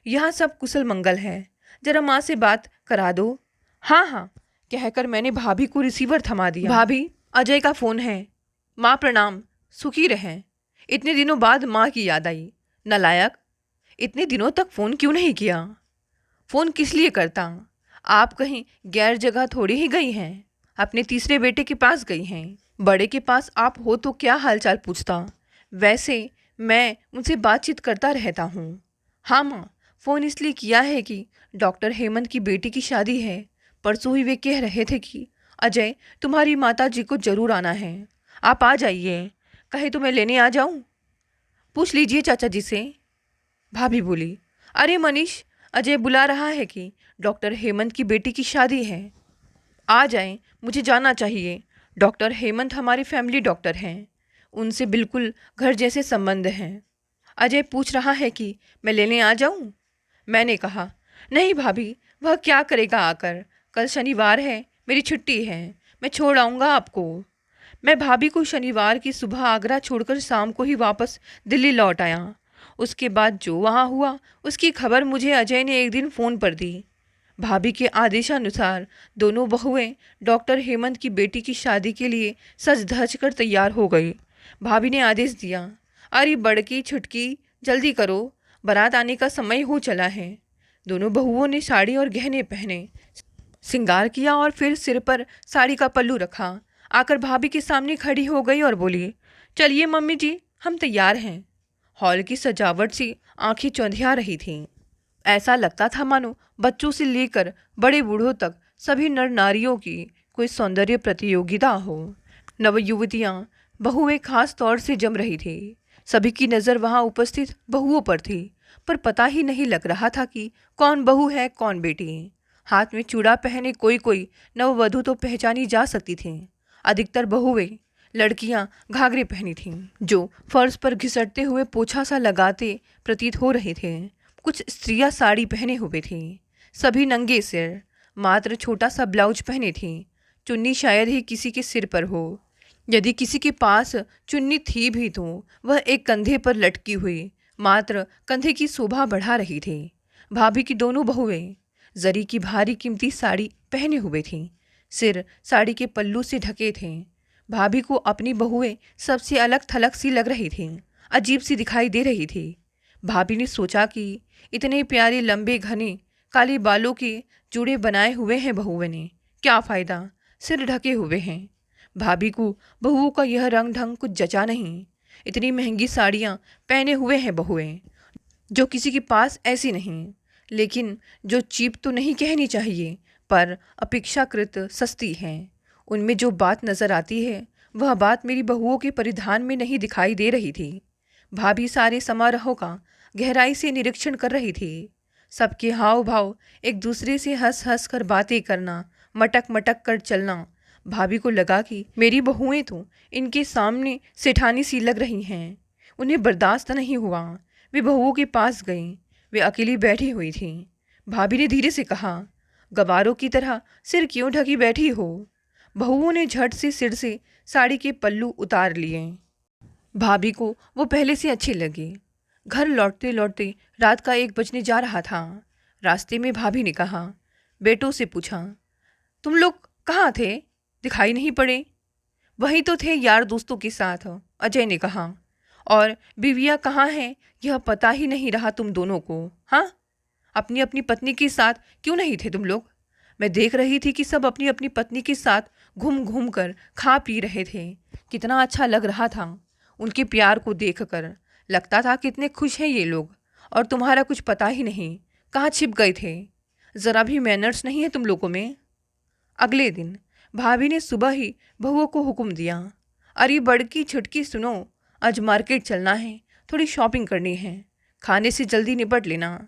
यहाँ सब कुशल मंगल है, जरा माँ से बात करा दो। हाँ हाँ, कहकर मैंने भाभी को रिसीवर थमा दिया। भाभी, अजय का फ़ोन है। माँ प्रणाम, सुखी रहें। इतने दिनों बाद माँ की याद आई। नालायक, इतने दिनों तक फ़ोन क्यों नहीं किया? फ़ोन किस लिए करता? आप कहीं गैर जगह थोड़ी ही गई हैं, अपने तीसरे बेटे के पास गई हैं। बड़े के पास आप हो तो क्या हालचाल पूछता। वैसे मैं उनसे बातचीत करता रहता हूँ। हाँ माँ, फ़ोन इसलिए किया है कि डॉक्टर हेमंत की बेटी की शादी है। परसों ही वे कह रहे थे कि अजय, तुम्हारी माता जी को ज़रूर आना है, आप आ जाइए। कहे तो मैं लेने आ जाऊँ? पूछ लीजिए चाचा जी से। भाभी बोली, अरे मनीष, अजय बुला रहा है कि डॉक्टर हेमंत की बेटी की शादी है, आ जाएं, मुझे जाना चाहिए। डॉक्टर हेमंत हमारे फैमिली डॉक्टर हैं, उनसे बिल्कुल घर जैसे संबंध हैं। अजय पूछ रहा है कि मैं लेने आ जाऊं? मैंने कहा, नहीं भाभी, वह क्या करेगा आकर, कल शनिवार है, मेरी छुट्टी है, मैं छोड़ आऊँगा आपको। मैं भाभी को शनिवार की सुबह आगरा छोड़कर शाम को ही वापस दिल्ली लौट आया। उसके बाद जो वहाँ हुआ उसकी खबर मुझे अजय ने एक दिन फ़ोन पर दी। भाभी के आदेशानुसार दोनों बहुएं डॉक्टर हेमंत की बेटी की शादी के लिए सज धज कर तैयार हो गई। भाभी ने आदेश दिया, अरे बड़की छुटकी, जल्दी करो, बारात आने का समय हो चला है। दोनों बहुओं ने साड़ी और गहने पहने, श्रृंगार किया और फिर सिर पर साड़ी का पल्लू रखा। आकर भाभी के सामने खड़ी हो गई और बोली, चलिए मम्मी जी, हम तैयार हैं। हॉल की सजावट सी आंखें चौंधिया रही थीं। ऐसा लगता था मानो बच्चों से लेकर बड़े बूढ़ों तक सभी नर नारियों की कोई सौंदर्य प्रतियोगिता हो। नवयुवतियाँ बहुएं खास तौर से जम रही थी। सभी की नज़र वहाँ उपस्थित बहुओं पर थी, पर पता ही नहीं लग रहा था कि कौन बहू है कौन बेटी। हाथ में चूड़ा पहने कोई कोई नववधू तो पहचानी जा सकती थी। अधिकतर बहुएं लड़कियां घाघरे पहनी थीं, जो फर्श पर घिसटते हुए पोछा सा लगाते प्रतीत हो रहे थे। कुछ स्त्रियां साड़ी पहने हुए थीं, सभी नंगे सिर, मात्र छोटा सा ब्लाउज पहने थीं। चुन्नी शायद ही किसी के सिर पर हो। यदि किसी के पास चुन्नी थी भी तो वह एक कंधे पर लटकी हुई मात्र कंधे की शोभा बढ़ा रही थी। भाभी की दोनों बहुएं जरी की भारी कीमती साड़ी पहने हुए थीं। सिर साड़ी के पल्लू से ढके थे। भाभी को अपनी बहुएं सबसे अलग थलग सी लग रही थीं, अजीब सी दिखाई दे रही थी। भाभी ने सोचा कि इतने प्यारे लंबे घने काले बालों के जूड़े बनाए हुए हैं बहुओं ने, क्या फ़ायदा, सिर ढके हुए हैं। भाभी को बहुओं का यह रंग ढंग कुछ जचा नहीं। इतनी महंगी साड़ियाँ पहने हुए हैं बहुएं, जो किसी के पास ऐसी नहीं, लेकिन जो चीप तो नहीं कहनी चाहिए पर अपेक्षाकृत सस्ती हैं। उनमें जो बात नज़र आती है वह बात मेरी बहुओं के परिधान में नहीं दिखाई दे रही थी। भाभी सारे समारोह का गहराई से निरीक्षण कर रही थी। सबके हाव भाव, एक दूसरे से हंस हंस कर बातें करना, मटक मटक कर चलना। भाभी को लगा कि मेरी बहुएं तो इनके सामने सेठानी सी लग रही हैं। उन्हें बर्दाश्त नहीं हुआ। वे बहुओं के पास गईं। वे अकेली बैठी हुई थीं। भाभी ने धीरे से कहा, गवारों की तरह सिर क्यों ढकी बैठी हो। बहुओं ने झट से सिर से साड़ी के पल्लू उतार लिए। भाभी को वो पहले से अच्छी लगी। घर लौटते लौटते रात का 1 बजने जा रहा था। रास्ते में भाभी ने कहा, बेटों से पूछा, तुम लोग कहाँ थे, दिखाई नहीं पड़े। वहीं तो थे यार दोस्तों के साथ, अजय ने कहा। और बीवियाँ कहाँ हैं यह पता ही नहीं रहा तुम दोनों को। हाँ, अपनी अपनी पत्नी के साथ क्यों नहीं थे तुम लोग। मैं देख रही थी कि सब अपनी अपनी पत्नी के साथ घूम घूम कर खा पी रहे थे। कितना अच्छा लग रहा था उनके प्यार को देखकर। लगता था कितने खुश हैं ये लोग, और तुम्हारा कुछ पता ही नहीं, कहाँ छिप गए थे। ज़रा भी मैनर्स नहीं है तुम लोगों में। अगले दिन भाभी ने सुबह ही बहुओं को हुक्म दिया, अरे बड़की छुटकी सुनो, आज मार्केट चलना है, थोड़ी शॉपिंग करनी है, खाने से जल्दी निपट लेना।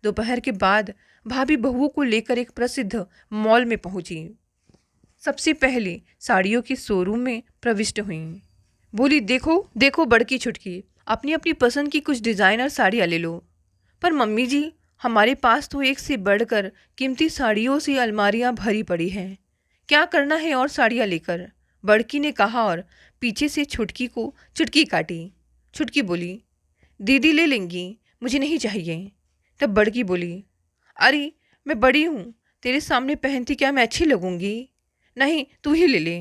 दोपहर के बाद भाभी बहुओं को लेकर एक प्रसिद्ध मॉल में पहुंची। सबसे पहले साड़ियों के शोरूम में प्रविष्ट हुई। बोली, देखो देखो बड़की छुटकी, अपनी अपनी पसंद की कुछ डिज़ाइनर साड़ियाँ ले लो। पर मम्मी जी, हमारे पास तो एक से बढ़कर कीमती साड़ियों से अलमारियाँ भरी पड़ी हैं, क्या करना है और साड़ियाँ लेकर, बड़की ने कहा और पीछे से छुटकी को चुटकी काटी। छुटकी बोली, दीदी ले लेंगी, मुझे नहीं चाहिए। तब बड़की बोली, अरे मैं बड़ी हूँ, तेरे सामने पहनती क्या मैं अच्छी लगूंगी। नहीं, तू ही ले ले।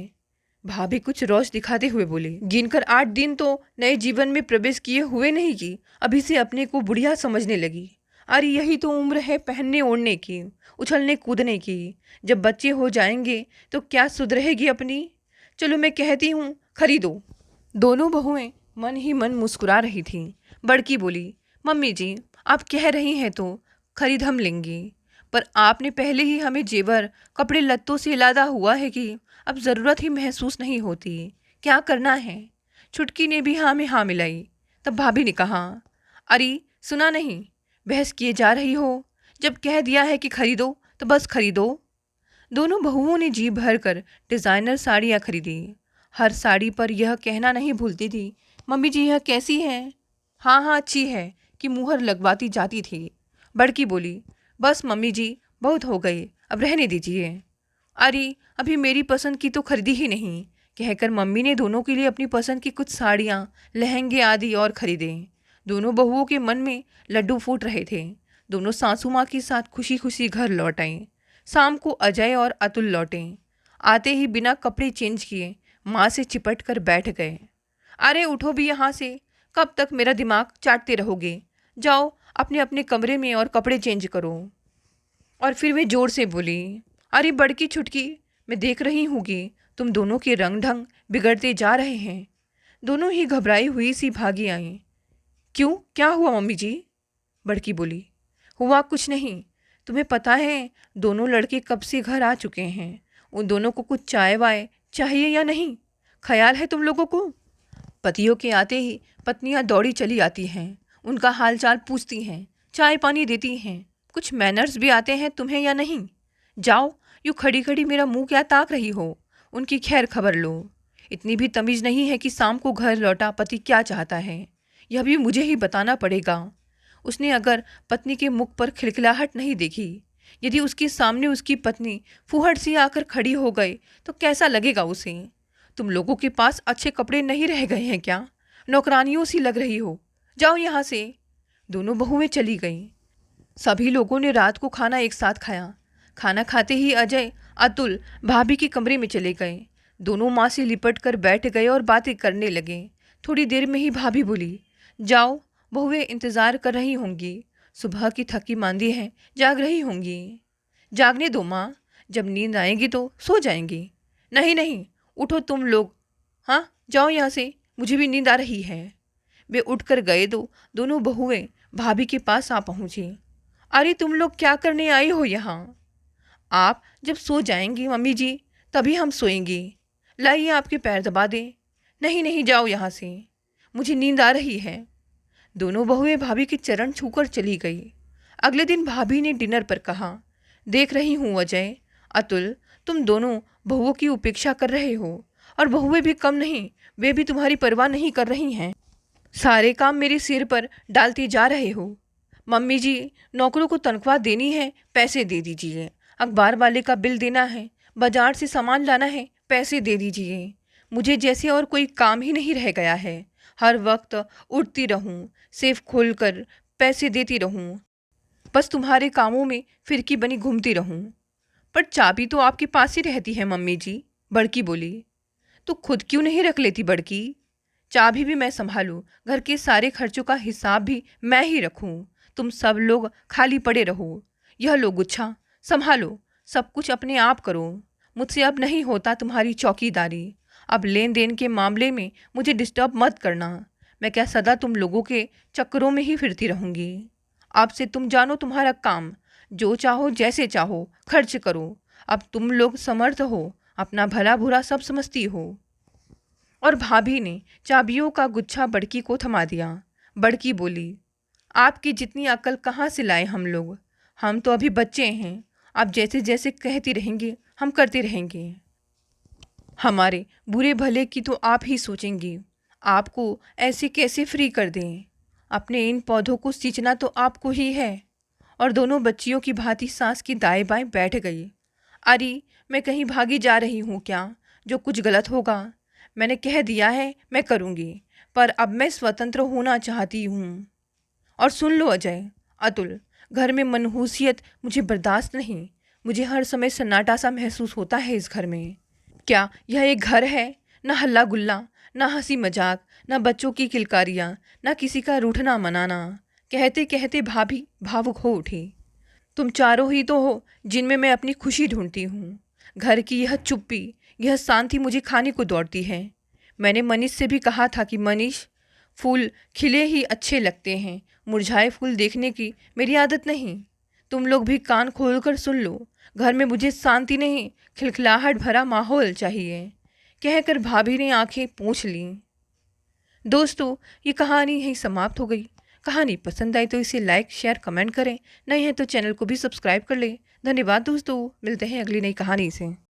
भाभी कुछ रोष दिखाते हुए बोली, गिनकर 8 दिन तो नए जीवन में प्रवेश किए हुए नहीं कि अभी से अपने को बुढ़िया समझने लगी। अरे यही तो उम्र है पहनने ओढ़ने की, उछलने कूदने की। जब बच्चे हो जाएंगे तो क्या सुधरेगी अपनी। चलो मैं कहती हूँ, खरीदो। दोनों बहुएं मन ही मन मुस्कुरा रही थीं। बड़की बोली, मम्मी जी, आप कह रही हैं तो खरीद हम लेंगे, पर आपने पहले ही हमें जेवर कपड़े लत्तों से लादा हुआ है कि अब ज़रूरत ही महसूस नहीं होती। क्या करना है। छुटकी ने भी हाँ में हाँ मिलाई। तब भाभी ने कहा, अरे सुना नहीं, बहस किए जा रही हो, जब कह दिया है कि खरीदो तो बस खरीदो। दोनों बहुओं ने जी भर कर डिज़ाइनर साड़ियाँ खरीदी। हर साड़ी पर यह कहना नहीं भूलती थी, मम्मी जी यह कैसी है। हाँ हाँ अच्छी है, कि मुहर लगवाती जाती थी। बड़की बोली, बस मम्मी जी, बहुत हो गए, अब रहने दीजिए। अरे अभी मेरी पसंद की तो खरीदी ही नहीं, कहकर मम्मी ने दोनों के लिए अपनी पसंद की कुछ साड़ियाँ, लहंगे आदि और खरीदे। दोनों बहुओं के मन में लड्डू फूट रहे थे। दोनों सासू माँ के साथ खुशी खुशी घर लौट आईं। शाम को अजय और अतुल लौटे। आते ही बिना कपड़े चेंज किए माँ से चिपट कर बैठ गए। अरे उठो भी यहाँ से, कब तक मेरा दिमाग चाटते रहोगे। जाओ अपने अपने कमरे में और कपड़े चेंज करो। और फिर वे जोर से बोली, अरे बड़की छुटकी, मैं देख रही हूँ कि तुम दोनों के रंग ढंग बिगड़ते जा रहे हैं। दोनों ही घबराई हुई सी भागी आईं। क्यों, क्या हुआ मम्मी जी। बड़की बोली, हुआ कुछ नहीं, तुम्हें पता है दोनों लड़के कब से घर आ चुके हैं। उन दोनों को कुछ चाय वाय चाहिए या नहीं, ख्याल है तुम लोगों को। पतियों के आते ही पत्नियां दौड़ी चली आती हैं, उनका हालचाल पूछती हैं, चाय पानी देती हैं। कुछ मैनर्स भी आते हैं तुम्हें या नहीं। जाओ, यूँ खड़ी खड़ी मेरा मुंह क्या ताक रही हो, उनकी खैर खबर लो। इतनी भी तमीज़ नहीं है कि शाम को घर लौटा पति क्या चाहता है, यह भी मुझे ही बताना पड़ेगा। उसने अगर पत्नी के मुख पर खिलखिलाहट नहीं देखी, यदि उसके सामने उसकी पत्नी फूहड़ सी आकर खड़ी हो गई तो कैसा लगेगा उसे? तुम लोगों के पास अच्छे कपड़े नहीं रह गए हैं क्या? नौकरानियों सी लग रही हो, जाओ यहाँ से। दोनों बहुएं चली गईं। सभी लोगों ने रात को खाना एक साथ खाया। खाना खाते ही अजय, अतुल भाभी के कमरे में चले गए। दोनों माँ से लिपट कर बैठ गए और बातें करने लगे। थोड़ी देर में ही भाभी बोली, जाओ, बहुएं इंतज़ार कर रही होंगी। सुबह की थकी मांदी हैं, जाग रही होंगी। जागने दो माँ, जब नींद आएगी तो सो जाएंगी। नहीं नहीं, उठो तुम लोग। हाँ, जाओ यहाँ से, मुझे भी नींद आ रही है। वे उठकर गए तो दोनों बहुएं भाभी के पास आ पहुंची। अरे तुम लोग क्या करने आई हो यहाँ? आप जब सो जाएंगी मम्मी जी, तभी हम सोएंगे। लाइए आपके पैर दबा दें। नहीं नहीं, जाओ यहाँ से, मुझे नींद आ रही है। दोनों बहुएं भाभी के चरण छूकर चली गई। अगले दिन भाभी ने डिनर पर कहा, देख रही हूँ अजय, अतुल, तुम दोनों बहुओं की उपेक्षा कर रहे हो, और बहुएं भी कम नहीं, वे भी तुम्हारी परवाह नहीं कर रही हैं। सारे काम मेरे सिर पर डालते जा रहे हो। मम्मी जी, नौकरों को तनख्वाह देनी है, पैसे दे दीजिए। अखबार वाले का बिल देना है, बाजार से सामान लाना है, पैसे दे दीजिए। मुझे जैसे और कोई काम ही नहीं रह गया है। हर वक्त उठती रहूं, सेफ खोल कर पैसे देती रहूं, बस तुम्हारे कामों में फिरकी बनी घूमती रहूं। पर चाबी तो आपके पास ही रहती है मम्मी जी, बड़की बोली। तो खुद क्यों नहीं रख लेती बड़की? चाबी भी मैं संभालूं, घर के सारे खर्चों का हिसाब भी मैं ही रखूं। तुम सब लोग खाली पड़े रहो। यह लो गुच्छा, संभालो, सब कुछ अपने आप करो। मुझसे अब नहीं होता तुम्हारी चौकीदारी। अब लेन देन के मामले में मुझे डिस्टर्ब मत करना। मैं क्या सदा तुम लोगों के चक्करों में ही फिरती रहूंगी? अब से तुम जानो तुम्हारा काम, जो चाहो जैसे चाहो खर्च करो। अब तुम लोग समर्थ हो, अपना भला बुरा सब समझती हो। और भाभी ने चाबियों का गुच्छा बड़की को थमा दिया। बड़की बोली, आपकी जितनी अकल कहाँ से लाए हम लोग? हम तो अभी बच्चे हैं। आप जैसे जैसे कहती रहेंगे हम करते रहेंगे। हमारे बुरे भले की तो आप ही सोचेंगी। आपको ऐसे कैसे फ्री कर दें? अपने इन पौधों को सींचना तो आपको ही है। और दोनों बच्चियों की भांति सांस की दाएं बाएं बैठ गई। अरे, मैं कहीं भागी जा रही हूँ क्या? जो कुछ गलत होगा, मैंने कह दिया है, मैं करूँगी। पर अब मैं स्वतंत्र होना चाहती हूँ। और सुन लो अजय, अतुल, घर में मनहूसियत मुझे बर्दाश्त नहीं। मुझे हर समय सन्नाटा सा महसूस होता है इस घर में। क्या यह एक घर है? ना हल्ला गुल्ला, ना हंसी मजाक, ना बच्चों की किलकारियाँ, ना किसी का रूठना मनाना। कहते कहते भाभी भावुक हो उठी। तुम चारों ही तो हो जिनमें मैं अपनी खुशी ढूंढती हूँ। घर की यह चुप्पी, यह शांति मुझे खाने को दौड़ती है। मैंने मनीष से भी कहा था कि मनीष, फूल खिले ही अच्छे लगते हैं, मुरझाए फूल देखने की मेरी आदत नहीं। तुम लोग भी कान खोलकर सुन लो। घर में मुझे शांति नहीं, खिलखिलाहट भरा माहौल चाहिए। कहकर भाभी ने आंखें पोंछ लीं। दोस्तों, ये कहानी यहीं समाप्त हो गई। कहानी पसंद आई तो इसे लाइक, शेयर, कमेंट करें। नए हैं तो चैनल को भी सब्सक्राइब कर लें। धन्यवाद दोस्तों, मिलते हैं अगली नई कहानी से।